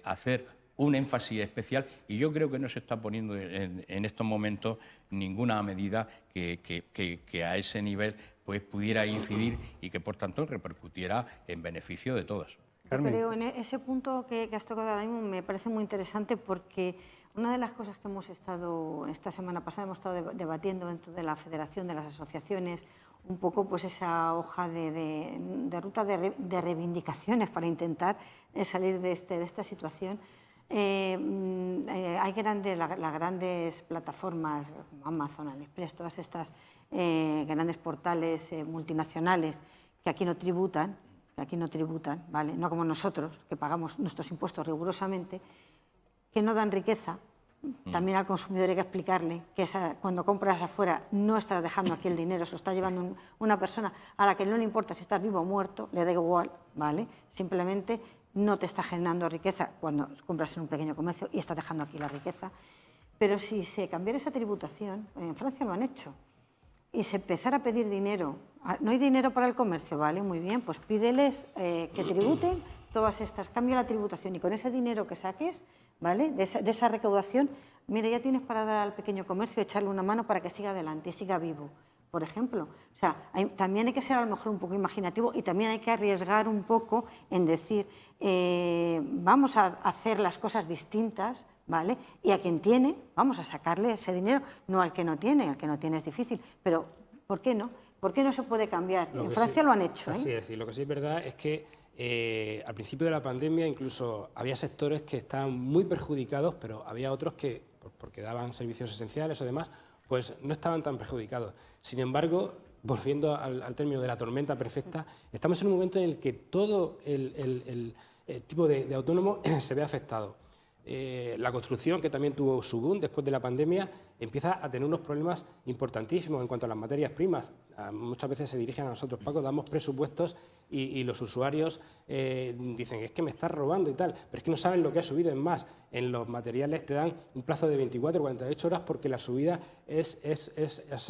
hacer un énfasis especial, y yo creo que no se está poniendo en estos momentos ninguna medida que a ese nivel pues pudiera incidir y que por tanto repercutiera en beneficio de todos. Yo creo en ese punto que has tocado ahora mismo me parece muy interesante, porque una de las cosas que hemos estado, esta semana pasada hemos estado debatiendo dentro de la Federación de las Asociaciones, un poco pues esa hoja de ruta de reivindicaciones para intentar salir de esta situación. Hay las grandes plataformas como Amazon, AliExpress, todas estas grandes portales multinacionales que aquí no tributan, que aquí no tributan, ¿vale? No como nosotros, que pagamos nuestros impuestos rigurosamente, que no dan riqueza. También al consumidor hay que explicarle que cuando compras afuera no estás dejando aquí el dinero, se lo está llevando una persona a la que no le importa si estás vivo o muerto, le da igual, ¿vale? Simplemente no te está generando riqueza cuando compras en un pequeño comercio y estás dejando aquí la riqueza. Pero si se cambiara esa tributación, en Francia lo han hecho, y se empezara a pedir dinero, no hay dinero para el comercio, ¿vale? Muy bien, pues pídeles que tributen todas estas, cambia la tributación y con ese dinero que saques, ¿vale? De esa recaudación, mira, ya tienes para dar al pequeño comercio, echarle una mano para que siga adelante y siga vivo, por ejemplo. O sea, también hay que ser a lo mejor un poco imaginativo y también hay que arriesgar un poco en decir, vamos a hacer las cosas distintas, ¿vale? Y a quien tiene, vamos a sacarle ese dinero, no al que no tiene, es difícil, pero ¿por qué no? ¿Por qué no se puede cambiar? En Francia lo han hecho, ¿eh? Así es, y lo que sí es verdad es que al principio de la pandemia incluso había sectores que estaban muy perjudicados, pero había otros que, porque daban servicios esenciales o demás, pues no estaban tan perjudicados. Sin embargo, volviendo al término de la tormenta perfecta, estamos en un momento en el que todo el tipo de autónomo se ve afectado. La construcción, que también tuvo su boom después de la pandemia, empieza a tener unos problemas importantísimos en cuanto a las materias primas. Muchas veces se dirigen a nosotros, Paco, damos presupuestos y los usuarios dicen, es que me estás robando y tal, pero es que no saben lo que ha subido. Es más, en los materiales te dan un plazo de 24 o 48 horas porque la subida es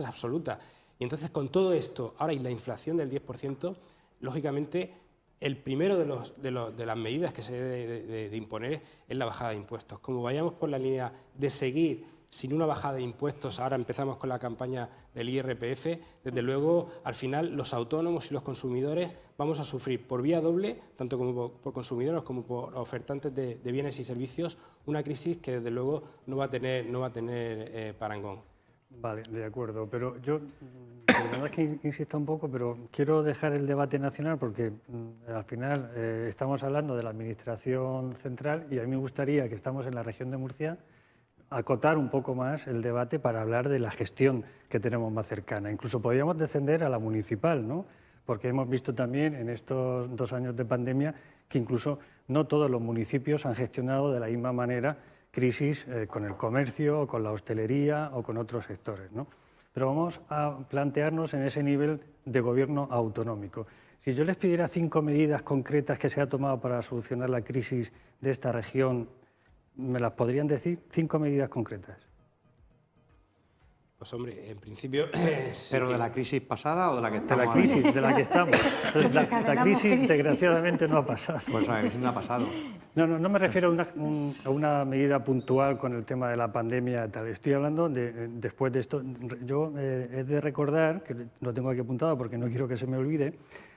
absoluta. Y entonces, con todo esto, ahora y la inflación del 10%, lógicamente, el primero de las medidas que se debe de imponer es la bajada de impuestos. Como vayamos por la línea de seguir sin una bajada de impuestos, ahora empezamos con la campaña del IRPF, desde luego, al final, los autónomos y los consumidores vamos a sufrir por vía doble, tanto como por consumidores como por ofertantes de bienes y servicios, una crisis que, desde luego, no va a tener parangón. Vale, de acuerdo, pero yo, perdonad que insista un poco, pero quiero dejar el debate nacional porque al final estamos hablando de la Administración central y a mí me gustaría, que estamos en la región de Murcia, acotar un poco más el debate para hablar de la gestión que tenemos más cercana. Incluso podríamos descender a la municipal, ¿no? Porque hemos visto también en estos 2 años de pandemia que incluso no todos los municipios han gestionado de la misma manera crisis con el comercio, o con la hostelería o con otros sectores, ¿no? Pero vamos a plantearnos en ese nivel de gobierno autonómico. Si yo les pidiera 5 medidas concretas que se ha tomado para solucionar la crisis de esta región, ¿me las podrían decir? 5 medidas concretas. Pues hombre, en principio... ¿Pero de la crisis pasada o de la que estamos? De la crisis de la que estamos. Entonces, la crisis, desgraciadamente, no ha pasado. Pues la crisis no ha pasado. No me refiero a una medida puntual con el tema de la pandemia y tal. Estoy hablando de después de esto. Yo he de recordar, que lo tengo aquí apuntado porque no quiero que se me olvide,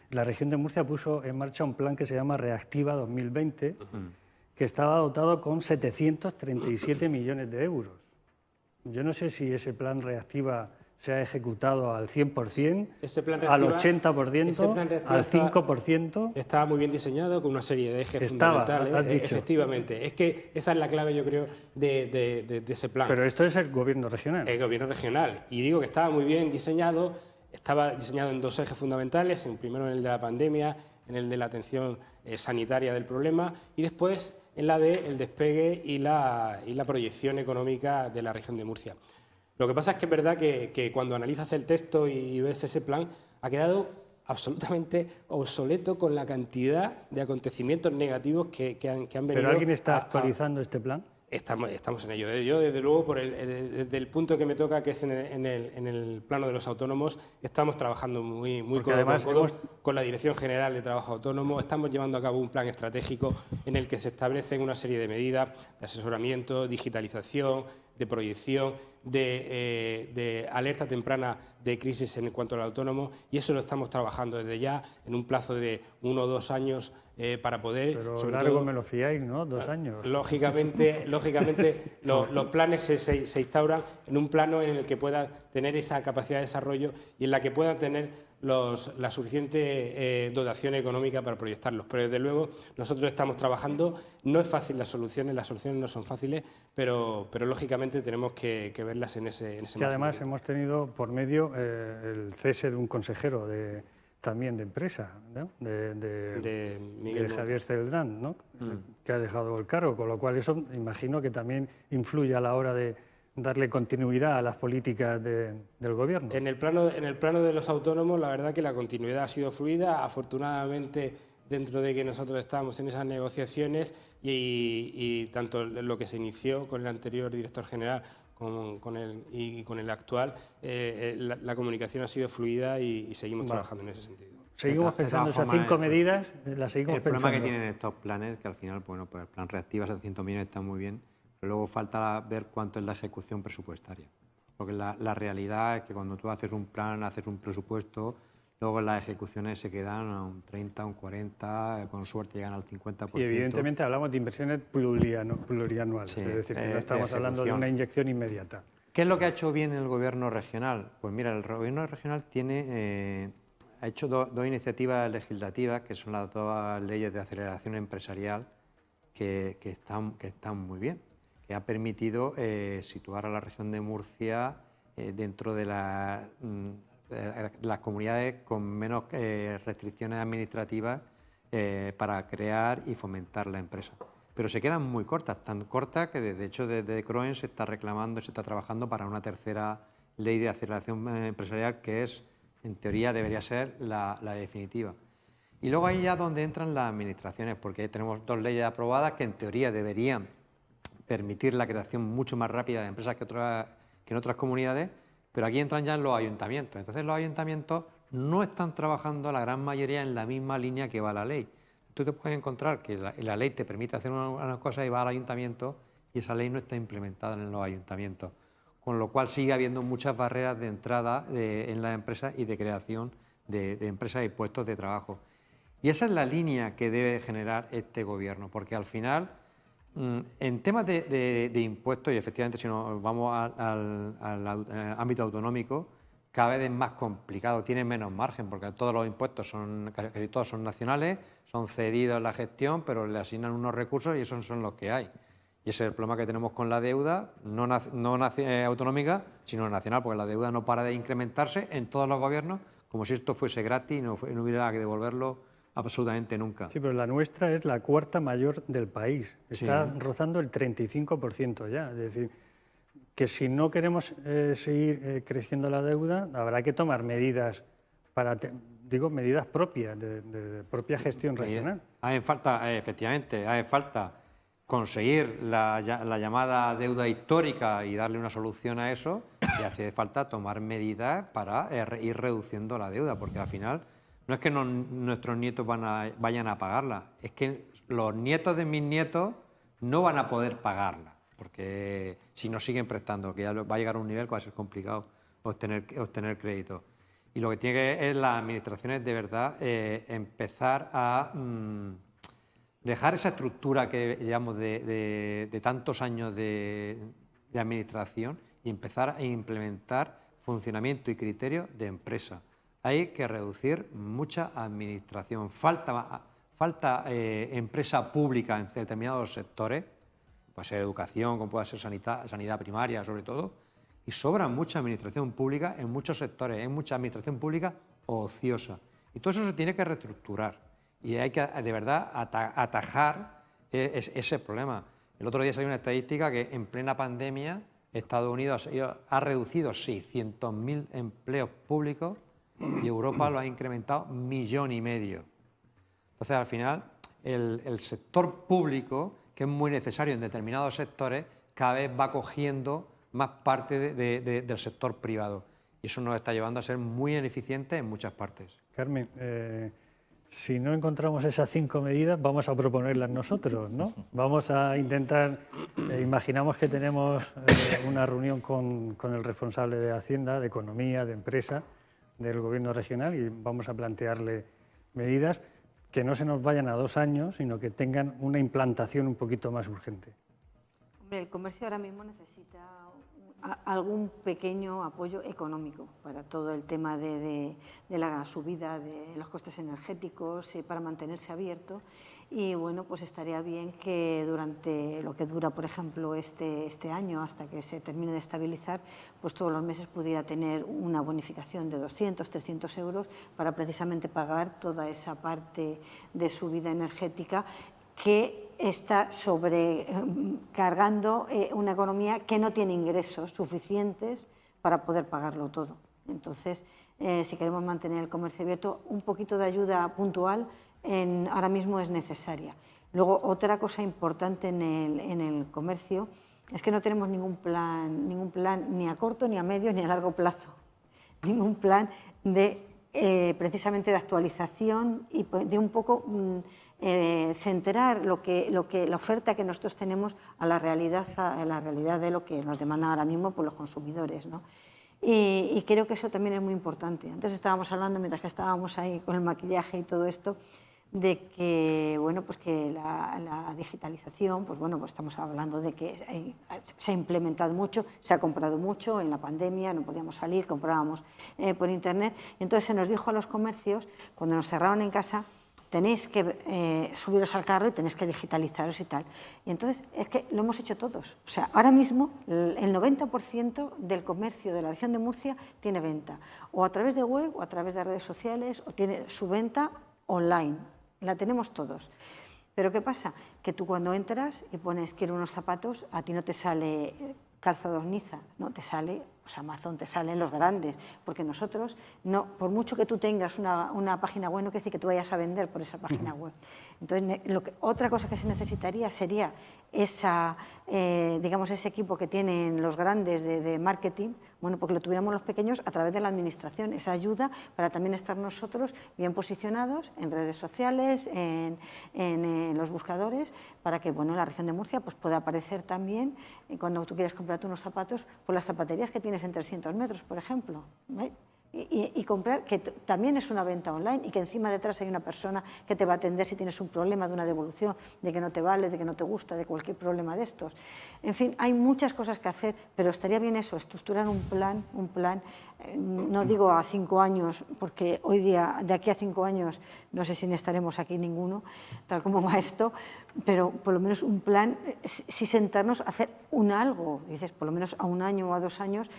la región de Murcia puso en marcha un plan que se llama Reactiva 2020, que estaba dotado con 737 millones de euros. Yo no sé si ese plan Reactiva se ha ejecutado al 100%, ese plan al Reactiva, 80%, al 5%. Estaba muy bien diseñado, con una serie de ejes fundamentales. Has dicho. Efectivamente. Es que esa es la clave, yo creo, de ese plan. Pero esto es el gobierno regional. El gobierno regional. Y digo que estaba muy bien diseñado, estaba diseñado en 2 ejes fundamentales, primero en el de la pandemia, en el de la atención sanitaria del problema, y después en la del despegue y la proyección económica de la región de Murcia. Lo que pasa es que es verdad que cuando analizas el texto y ves ese plan, ha quedado absolutamente obsoleto con la cantidad de acontecimientos negativos que han venido. ¿Pero alguien está actualizando este plan? Estamos en ello. Yo, desde luego, desde el punto que me toca, que es en el plano de los autónomos, estamos trabajando muy codo con codo con la Dirección General de Trabajo Autónomo. Estamos llevando a cabo un plan estratégico en el que se establecen una serie de medidas de asesoramiento, digitalización, de proyección, de alerta temprana de crisis en cuanto al autónomo, y eso lo estamos trabajando desde ya en un plazo de 1 o 2 años para poder... Pero sobre largo todo, me lo fiáis, ¿no? 2 años. Lógicamente los planes se instauran en un plano en el que puedan tener esa capacidad de desarrollo y en la que puedan tener la suficiente dotación económica para proyectarlos. Pero desde luego nosotros estamos trabajando, no es fácil las soluciones no son fáciles, pero lógicamente tenemos que verlas en ese que además hemos tenido por medio el cese de un consejero de también de empresa, ¿no? de Miguel de Javier Montes. Celdrán, ¿no? Que ha dejado el cargo, con lo cual eso imagino que también influye a la hora de darle continuidad a las políticas del Gobierno. En el plano de los autónomos, la verdad que la continuidad ha sido fluida. Afortunadamente, dentro de que nosotros estamos en esas negociaciones y tanto lo que se inició con el anterior director general con el actual, la comunicación ha sido fluida y seguimos trabajando en ese sentido. Seguimos De pensando todas esas 5 formas, medidas, las seguimos El problema que pensando. tienen estos planes, que al final, bueno, pues el plan Reactiva 700 millones está muy bien, pero luego falta ver cuánto es la ejecución presupuestaria. Porque la realidad es que cuando tú haces un plan, haces un presupuesto, luego las ejecuciones se quedan a un 30, un 40, con suerte llegan al 50%. Y evidentemente hablamos de inversiones plurianuales, Sí, es decir, que no de estamos hablando de ejecución. una inyección inmediata. ¿Qué es lo que ha hecho bien el Gobierno regional? Pues mira, el Gobierno regional ha hecho dos iniciativas legislativas, que son las dos leyes de aceleración empresarial, que están muy bien, que ha permitido situar a la región de Murcia dentro de las comunidades con menos restricciones administrativas para crear y fomentar la empresa. Pero se quedan muy cortas, tan cortas que de hecho desde CROEN se está reclamando, se está trabajando para una tercera ley de aceleración empresarial que es, en teoría, debería ser la definitiva. Y luego ahí ya donde entran las administraciones, porque tenemos dos leyes aprobadas que en teoría deberían permitir la creación mucho más rápida de empresas que en otras comunidades, pero aquí entran ya en los ayuntamientos. Entonces los ayuntamientos no están trabajando la gran mayoría en la misma línea que va la ley. Tú te puedes encontrar que la ley te permite hacer una cosa y va al ayuntamiento y esa ley no está implementada en los ayuntamientos, con lo cual sigue habiendo muchas barreras de entrada en las empresas y de creación de empresas y puestos de trabajo. Y esa es la línea que debe generar este Gobierno, porque al final, en temas de impuestos, y efectivamente si nos vamos al ámbito autonómico, cada vez es más complicado, tiene menos margen, porque todos los impuestos casi todos son nacionales, son cedidos en la gestión, pero le asignan unos recursos y esos son los que hay. Y ese es el problema que tenemos con la deuda, no autonómica, sino nacional, porque la deuda no para de incrementarse en todos los gobiernos, como si esto fuese gratis y no hubiera que devolverlo absolutamente nunca. Sí, pero la nuestra es la cuarta mayor del país. Está Sí. rozando el 35% ya. Es decir, que si no queremos seguir creciendo la deuda, habrá que tomar medidas medidas propias, de propia gestión regional. Efectivamente, hace falta conseguir la llamada deuda histórica y darle una solución a eso, y hace falta tomar medidas para ir reduciendo la deuda, porque al final no es que nuestros nietos vayan a pagarla, es que los nietos de mis nietos no van a poder pagarla, porque si no siguen prestando, que ya va a llegar a un nivel que va a ser complicado obtener crédito. Y lo que tiene que es las administraciones de verdad empezar a dejar esa estructura que llevamos de tantos años de administración y empezar a implementar funcionamiento y criterios de empresa. Hay que reducir mucha administración. Falta empresa pública en determinados sectores, puede ser educación, como puede ser sanidad primaria sobre todo, y sobra mucha administración pública en muchos sectores, hay mucha administración pública ociosa. Y todo eso se tiene que reestructurar y hay que de verdad atajar ese problema. El otro día salió una estadística que en plena pandemia Estados Unidos ha reducido 600.000 empleos públicos y Europa lo ha incrementado 1,5 millones. Entonces, al final, el sector público, que es muy necesario en determinados sectores, cada vez va cogiendo más parte del sector privado. Y eso nos está llevando a ser muy ineficientes en muchas partes. Carmen, si no encontramos esas 5 medidas, vamos a proponerlas nosotros, ¿no? Vamos a intentar, imaginamos que tenemos una reunión con el responsable de Hacienda, de Economía, de Empresa, del Gobierno regional, y vamos a plantearle medidas que no se nos vayan a 2 años, sino que tengan una implantación un poquito más urgente. Hombre, el comercio ahora mismo necesita algún pequeño apoyo económico para todo el tema de la subida de los costes energéticos, para mantenerse abierto. Y bueno, pues estaría bien que durante lo que dura, por ejemplo, este año, hasta que se termine de estabilizar, pues todos los meses pudiera tener una bonificación de 200, 300 euros para precisamente pagar toda esa parte de subida energética que está sobrecargando una economía que no tiene ingresos suficientes para poder pagarlo todo. Entonces, si queremos mantener el comercio abierto, un poquito de ayuda puntual ahora mismo es necesaria. Luego, otra cosa importante en el comercio es que no tenemos ningún plan ni a corto, ni a medio, ni a largo plazo. Ningún plan precisamente de actualización y de un poco centrar la oferta que nosotros tenemos a la realidad de lo que nos demandan ahora mismo por los consumidores, ¿no? Y creo que eso también es muy importante. Antes estábamos hablando, mientras que estábamos ahí con el maquillaje y todo esto, de que, bueno, pues que la digitalización, pues bueno, pues estamos hablando de que se ha implementado mucho, se ha comprado mucho en la pandemia, no podíamos salir, comprábamos por internet. Y entonces se nos dijo a los comercios, cuando nos cerraron en casa, tenéis que subiros al carro y tenéis que digitalizaros y tal. Y entonces es que lo hemos hecho todos. O sea, ahora mismo el 90% del comercio de la región de Murcia tiene venta, o a través de web, o a través de redes sociales, o tiene su venta online. La tenemos todos. Pero ¿qué pasa? Que tú cuando entras y pones quiero unos zapatos, a ti no te sale Calzados Niza, no te sale, pues Amazon, te salen los grandes, porque nosotros, no, por mucho que tú tengas una página web, no quiere decir que tú vayas a vender por esa página web. Entonces, otra cosa que se necesitaría sería digamos, ese equipo que tienen los grandes de marketing, bueno, porque lo tuviéramos los pequeños a través de la administración, esa ayuda para también estar nosotros bien posicionados en redes sociales, en los buscadores, para que, bueno, la región de Murcia pues pueda aparecer también cuando tú quieres comprarte unos zapatos, por las zapaterías que tienes en 300 metros, por ejemplo, ¿eh? Y comprar, que también es una venta online y que encima detrás hay una persona que te va a atender si tienes un problema de una devolución, de que no te vale, de que no te gusta, de cualquier problema de estos. En fin, hay muchas cosas que hacer, pero estaría bien eso, estructurar un plan, no digo a 5 años, porque hoy día, de aquí a 5 años, no sé si estaremos aquí ninguno, tal como va esto, pero por lo menos un plan, si sentarnos a hacer algo, dices, por lo menos a 1 año o a 2 años,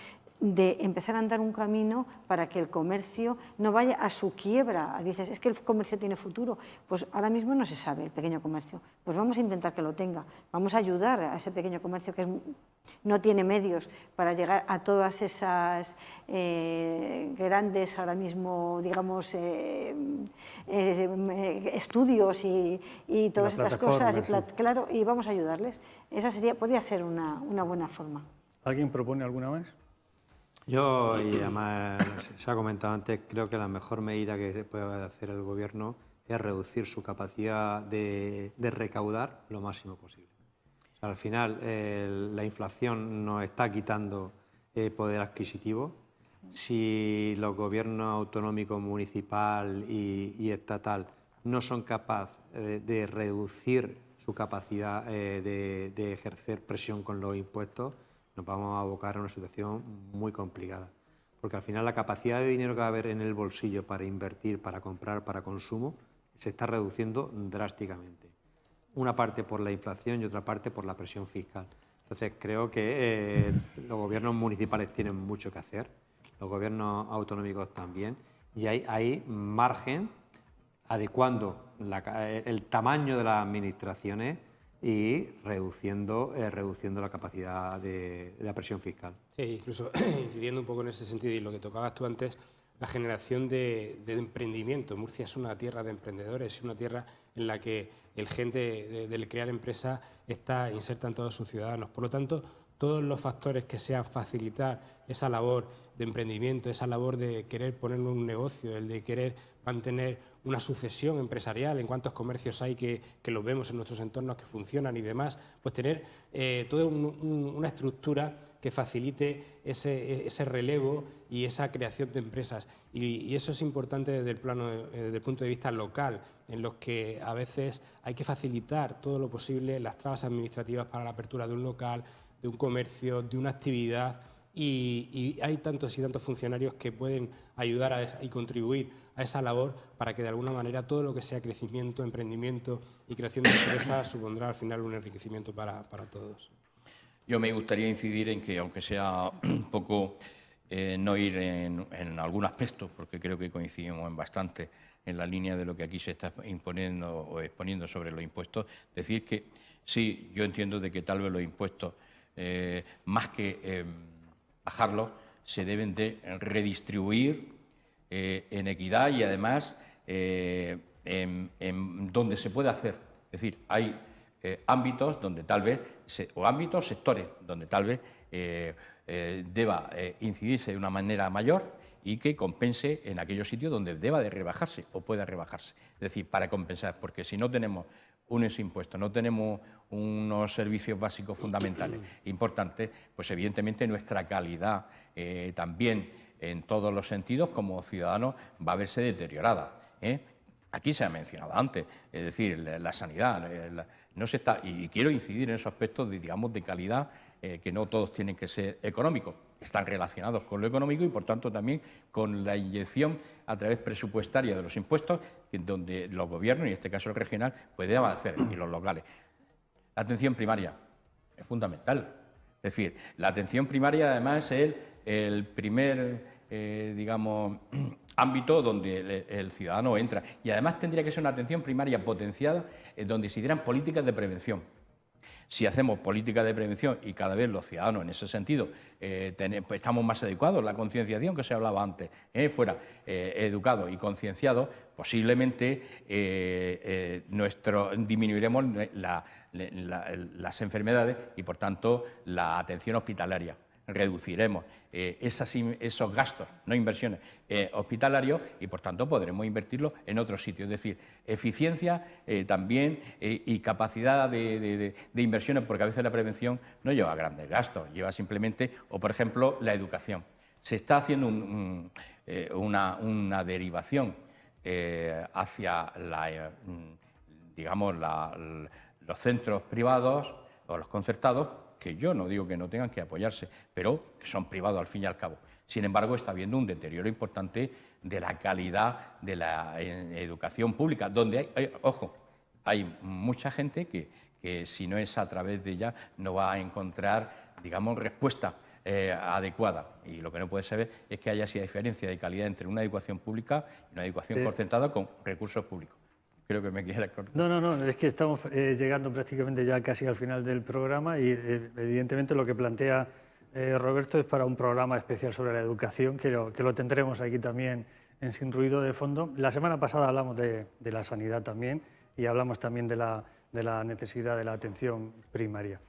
de empezar a andar un camino para que el comercio no vaya a su quiebra. Dices, es que el comercio tiene futuro. Pues ahora mismo no se sabe el pequeño comercio. Pues vamos a intentar que lo tenga. Vamos a ayudar a ese pequeño comercio que no tiene medios para llegar a todas esas grandes, ahora mismo, digamos, estudios y todas estas cosas. Y, claro, y vamos a ayudarles. Esa podría ser una buena forma. ¿Alguien propone alguna más? Yo, y además se ha comentado antes, creo que la mejor medida que puede hacer el Gobierno es reducir su capacidad de recaudar lo máximo posible. O sea, al final, la inflación nos está quitando poder adquisitivo. Si los gobiernos autonómico, municipal y estatal no son capaces de reducir su capacidad de ejercer presión con los impuestos, nos vamos a abocar a una situación muy complicada. Porque al final la capacidad de dinero que va a haber en el bolsillo para invertir, para comprar, para consumo, se está reduciendo drásticamente. Una parte por la inflación y otra parte por la presión fiscal. Entonces creo que los gobiernos municipales tienen mucho que hacer, los gobiernos autonómicos también, y hay margen adecuando el tamaño de las administraciones y reduciendo la capacidad de la presión fiscal. Sí, incluso incidiendo un poco en ese sentido y lo que tocabas tú antes, la generación de emprendimiento. Murcia es una tierra de emprendedores, es una tierra en la que el gen del crear empresas está inserta en todos sus ciudadanos. Por lo tanto, todos los factores que sean facilitar esa labor de emprendimiento, esa labor de querer poner un negocio, el de querer mantener una sucesión empresarial, en cuántos comercios hay que los vemos en nuestros entornos que funcionan y demás, pues tener toda una estructura que facilite ese relevo y esa creación de empresas. Y eso es importante desde el punto de vista local, en los que a veces hay que facilitar todo lo posible las trabas administrativas para la apertura de un local, de un comercio, de una actividad, y hay tantos y tantos funcionarios que pueden ayudar y contribuir a esa labor para que de alguna manera todo lo que sea crecimiento, emprendimiento y creación de empresas supondrá al final un enriquecimiento para todos. Yo me gustaría incidir en que, aunque sea un poco no ir en algún aspecto, porque creo que coincidimos en bastante en la línea de lo que aquí se está imponiendo o exponiendo sobre los impuestos, decir que sí, yo entiendo de que tal vez los impuestos, más que bajarlos, se deben de redistribuir en equidad y además en donde se puede hacer. Es decir, hay ámbitos donde tal vez, o ámbitos, sectores, donde tal vez deba incidirse de una manera mayor y que compense en aquellos sitios donde deba de rebajarse o pueda rebajarse. Es decir, para compensar, porque si no tenemos unos impuestos, no tenemos unos servicios básicos fundamentales importantes, pues evidentemente nuestra calidad también en todos los sentidos como ciudadanos va a verse deteriorada. Aquí se ha mencionado antes, es decir, la sanidad, no se está, y quiero incidir en esos aspectos de, digamos, de calidad, que no todos tienen que ser económicos, están relacionados con lo económico y por tanto también con la inyección a través presupuestaria de los impuestos, donde los gobiernos, y en este caso el regional, pueden hacer, y los locales. La atención primaria es fundamental, es decir, la atención primaria además es el primer, digamos, ámbito donde el ciudadano entra. Y además tendría que ser una atención primaria potenciada, donde se dieran políticas de prevención. Si hacemos políticas de prevención y cada vez los ciudadanos en ese sentido pues estamos más adecuados, la concienciación que se hablaba antes, fuera educados y concienciados, posiblemente disminuiremos las enfermedades y por tanto la atención hospitalaria. Reduciremos esos gastos, no inversiones, hospitalarios y, por tanto, podremos invertirlos en otros sitios. Es decir, eficiencia también y capacidad de inversiones, porque a veces la prevención no lleva grandes gastos, lleva simplemente, o por ejemplo, la educación. Se está haciendo una derivación hacia los centros privados o los concertados, que yo no digo que no tengan que apoyarse, pero que son privados al fin y al cabo. Sin embargo, está habiendo un deterioro importante de la calidad de la educación pública, donde hay mucha gente que si no es a través de ella no va a encontrar, digamos, respuesta adecuada. Y lo que no puede ser es que haya esa diferencia de calidad entre una educación pública y una educación concertada con recursos públicos. Creo que me quieres cortar. No, es que estamos llegando prácticamente ya casi al final del programa y evidentemente lo que plantea Roberto es para un programa especial sobre la educación, que lo tendremos aquí también en Sin Ruido de Fondo. La semana pasada hablamos de la sanidad también y hablamos también de la necesidad de la atención primaria.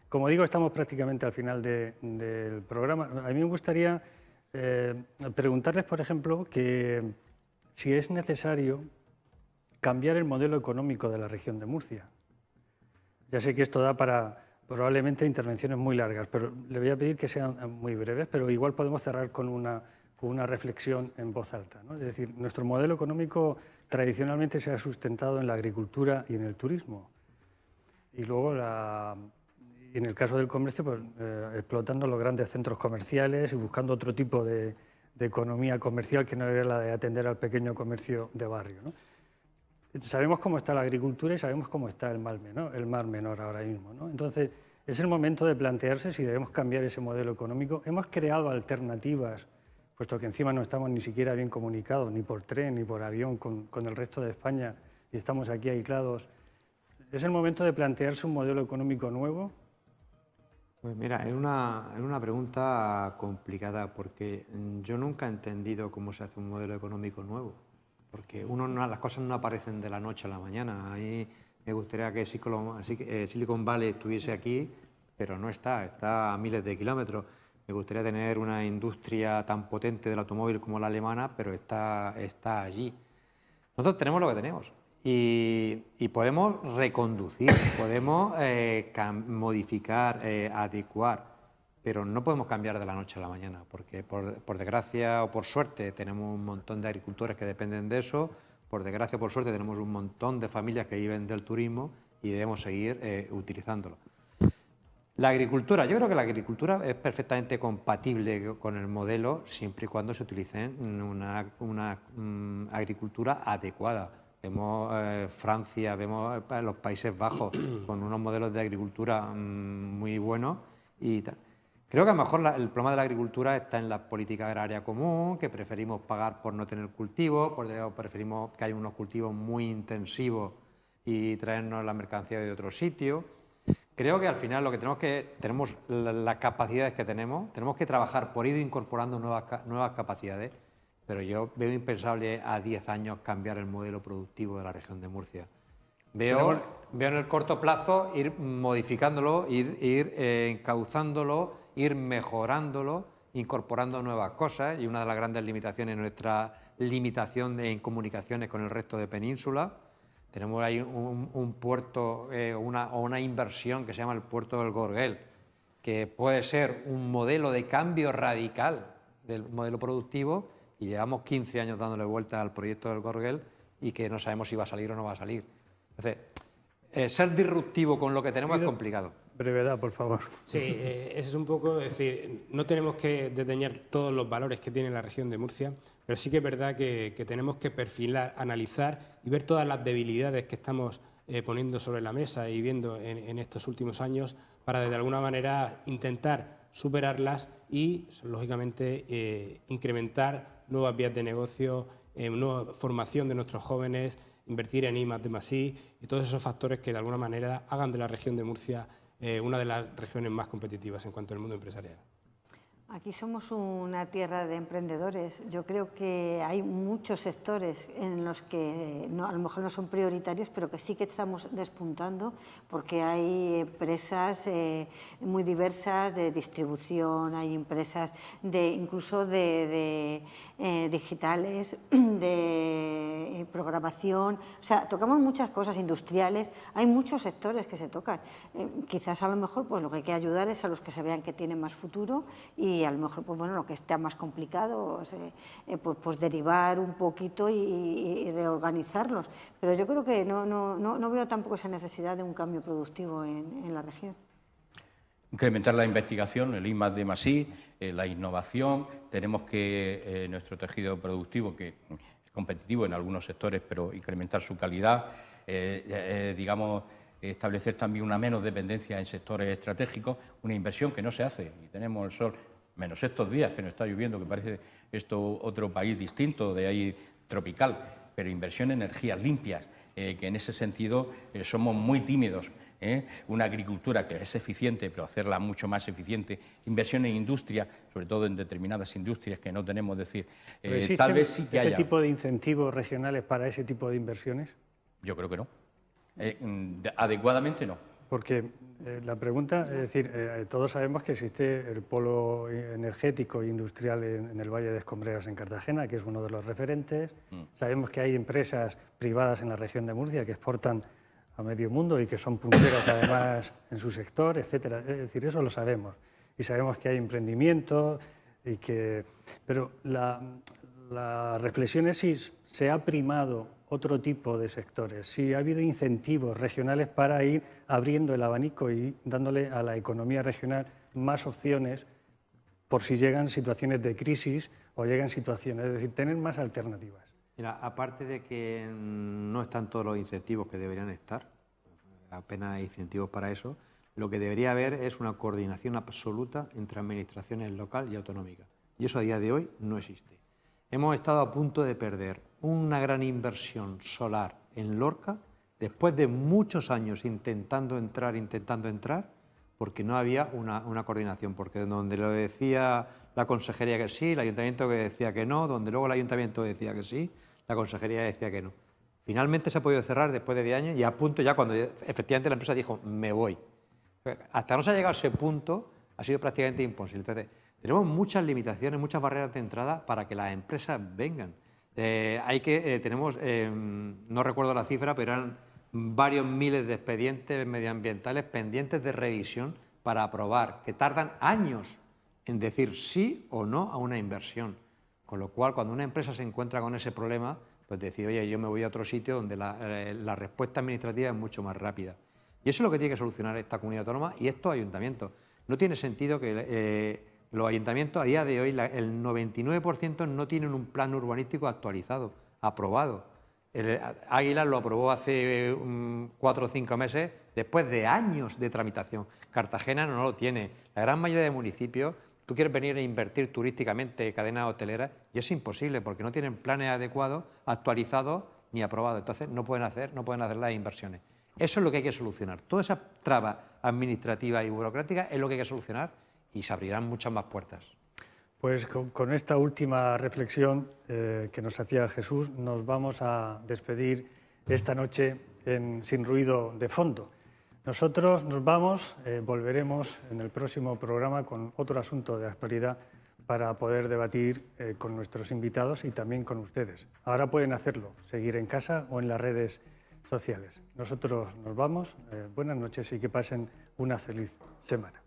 Como digo, estamos prácticamente al final del programa. A mí me gustaría preguntarles, por ejemplo, que si es necesario cambiar el modelo económico de la región de Murcia. Ya sé que esto da para probablemente intervenciones muy largas, pero le voy a pedir que sean muy breves, pero igual podemos cerrar con una reflexión en voz alta, ¿no? Es decir, nuestro modelo económico tradicionalmente se ha sustentado en la agricultura y en el turismo. Y luego, en el caso del comercio, pues, explotando los grandes centros comerciales y buscando otro tipo de economía comercial que no era la de atender al pequeño comercio de barrio, ¿no? Sabemos cómo está la agricultura y sabemos cómo está el Mar Menor ahora mismo, ¿no? Entonces, es el momento de plantearse si debemos cambiar ese modelo económico. Hemos creado alternativas, puesto que encima no estamos ni siquiera bien comunicados, ni por tren, ni por avión, con el resto de España, y estamos aquí aislados. ¿Es el momento de plantearse un modelo económico nuevo? Pues mira, es una pregunta complicada, porque yo nunca he entendido cómo se hace un modelo económico nuevo. Porque las cosas no aparecen de la noche a la mañana. A mí me gustaría que Silicon Valley estuviese aquí, pero no está a miles de kilómetros. Me gustaría tener una industria tan potente del automóvil como la alemana, pero está allí. Nosotros tenemos lo que tenemos y podemos reconducir, podemos modificar, adecuar, pero no podemos cambiar de la noche a la mañana, porque por desgracia o por suerte tenemos un montón de agricultores que dependen de eso, por desgracia o por suerte tenemos un montón de familias que viven del turismo y debemos seguir utilizándolo. La agricultura, yo creo que la agricultura es perfectamente compatible con el modelo siempre y cuando se utilice una agricultura adecuada. Vemos Francia, vemos los Países Bajos con unos modelos de agricultura muy buenos y tal. Creo que a lo mejor el problema de la agricultura está en la política agraria común, que preferimos pagar por no tener cultivos, preferimos que haya unos cultivos muy intensivos y traernos la mercancía de otro sitio. Creo que al final tenemos las capacidades que tenemos que trabajar por ir incorporando nuevas capacidades, pero yo veo impensable a 10 años cambiar el modelo productivo de la región de Murcia. Veo en el corto plazo ir modificándolo, ir encauzándolo, ir mejorándolo, incorporando nuevas cosas, y una de las grandes limitaciones es nuestra limitación en comunicaciones con el resto de península. Tenemos ahí un puerto o una inversión que se llama el puerto del Gorguel, que puede ser un modelo de cambio radical del modelo productivo, y llevamos 15 años dándole vuelta al proyecto del Gorguel y que no sabemos si va a salir o no va a salir. Entonces, ser disruptivo con lo que tenemos es complicado. Brevedad, por favor. Sí, es un poco, es decir, no tenemos que desdeñar todos los valores que tiene la región de Murcia, pero sí que es verdad que tenemos que perfilar, analizar y ver todas las debilidades que estamos poniendo sobre la mesa y viendo en estos últimos años para de alguna manera intentar superarlas y, lógicamente, incrementar nuevas vías de negocio, nueva formación de nuestros jóvenes, invertir en I+D+I y todos esos factores que de alguna manera hagan de la región de Murcia una de las regiones más competitivas en cuanto al mundo empresarial. Aquí somos una tierra de emprendedores. Yo creo que hay muchos sectores en los que a lo mejor no son prioritarios, pero que sí que estamos despuntando, porque hay empresas muy diversas de distribución, hay empresas incluso de digitales, de programación. O sea, tocamos muchas cosas industriales. Hay muchos sectores que se tocan. Quizás a lo mejor pues lo que hay que ayudar es a los que se vean que tienen más futuro, y a lo mejor pues bueno, lo que esté más complicado pues derivar un poquito y reorganizarlos, pero yo creo que no veo tampoco esa necesidad de un cambio productivo en la región. Incrementar la investigación, el I+D+I, la innovación. Tenemos que nuestro tejido productivo, que es competitivo en algunos sectores, pero incrementar su calidad, digamos, establecer también una menos dependencia en sectores estratégicos, una inversión que no se hace, y tenemos el sol, menos estos días que no está lloviendo, que parece esto otro país distinto, de ahí tropical, pero inversión en energías limpias, que en ese sentido somos muy tímidos. Una agricultura que es eficiente, pero hacerla mucho más eficiente, inversión en industria, sobre todo en determinadas industrias que no tenemos, decir, tal vez sí que haya. ¿Ese tipo de incentivos regionales para ese tipo de inversiones? Yo creo que no. Adecuadamente no. Porque la pregunta, es decir, todos sabemos que existe el polo energético e industrial en el Valle de Escombreras, en Cartagena, que es uno de los referentes. Sabemos que hay empresas privadas en la región de Murcia que exportan a medio mundo y que son punteras además en su sector, etcétera. Es decir, eso lo sabemos. Y sabemos que hay emprendimiento, pero la reflexión es si se ha primado otro tipo de sectores, si ha habido incentivos regionales para ir abriendo el abanico y dándole a la economía regional más opciones por si llegan situaciones de crisis o llegan situaciones, es decir, tener más alternativas. Mira, aparte de que no están todos los incentivos que deberían estar, apenas hay incentivos para eso, lo que debería haber es una coordinación absoluta entre administraciones local y autonómicas. Y eso a día de hoy no existe. Hemos estado a punto de perder una gran inversión solar en Lorca después de muchos años intentando entrar, porque no había una coordinación, porque donde lo decía la consejería que sí, el ayuntamiento que decía que no, donde luego el ayuntamiento decía que sí, la consejería decía que no. Finalmente se ha podido cerrar después de 10 años y a punto ya cuando efectivamente la empresa dijo me voy. Hasta no se ha llegado a ese punto ha sido prácticamente imposible. Entonces, tenemos muchas limitaciones, muchas barreras de entrada para que las empresas vengan. Tenemos, no recuerdo la cifra, pero eran varios miles de expedientes medioambientales pendientes de revisión para aprobar, que tardan años en decir sí o no a una inversión. Con lo cual, cuando una empresa se encuentra con ese problema, pues decir, oye, yo me voy a otro sitio donde la respuesta administrativa es mucho más rápida. Y eso es lo que tiene que solucionar esta comunidad autónoma y estos ayuntamientos. No tiene sentido que los ayuntamientos, a día de hoy, el 99% no tienen un plan urbanístico actualizado, aprobado. Águilas lo aprobó hace 4 o 5 meses, después de años de tramitación. Cartagena no lo tiene. La gran mayoría de municipios, tú quieres venir a invertir turísticamente cadenas hoteleras y es imposible porque no tienen planes adecuados, actualizados ni aprobados. Entonces no pueden hacer las inversiones. Eso es lo que hay que solucionar. Todas esas trabas administrativas y burocráticas es lo que hay que solucionar y se abrirán muchas más puertas. Pues con esta última reflexión que nos hacía Jesús, nos vamos a despedir esta noche Sin Ruido de Fondo. Nosotros nos vamos, volveremos en el próximo programa con otro asunto de actualidad para poder debatir con nuestros invitados y también con ustedes. Ahora pueden hacerlo, seguir en casa o en las redes sociales. Nosotros nos vamos, buenas noches y que pasen una feliz semana.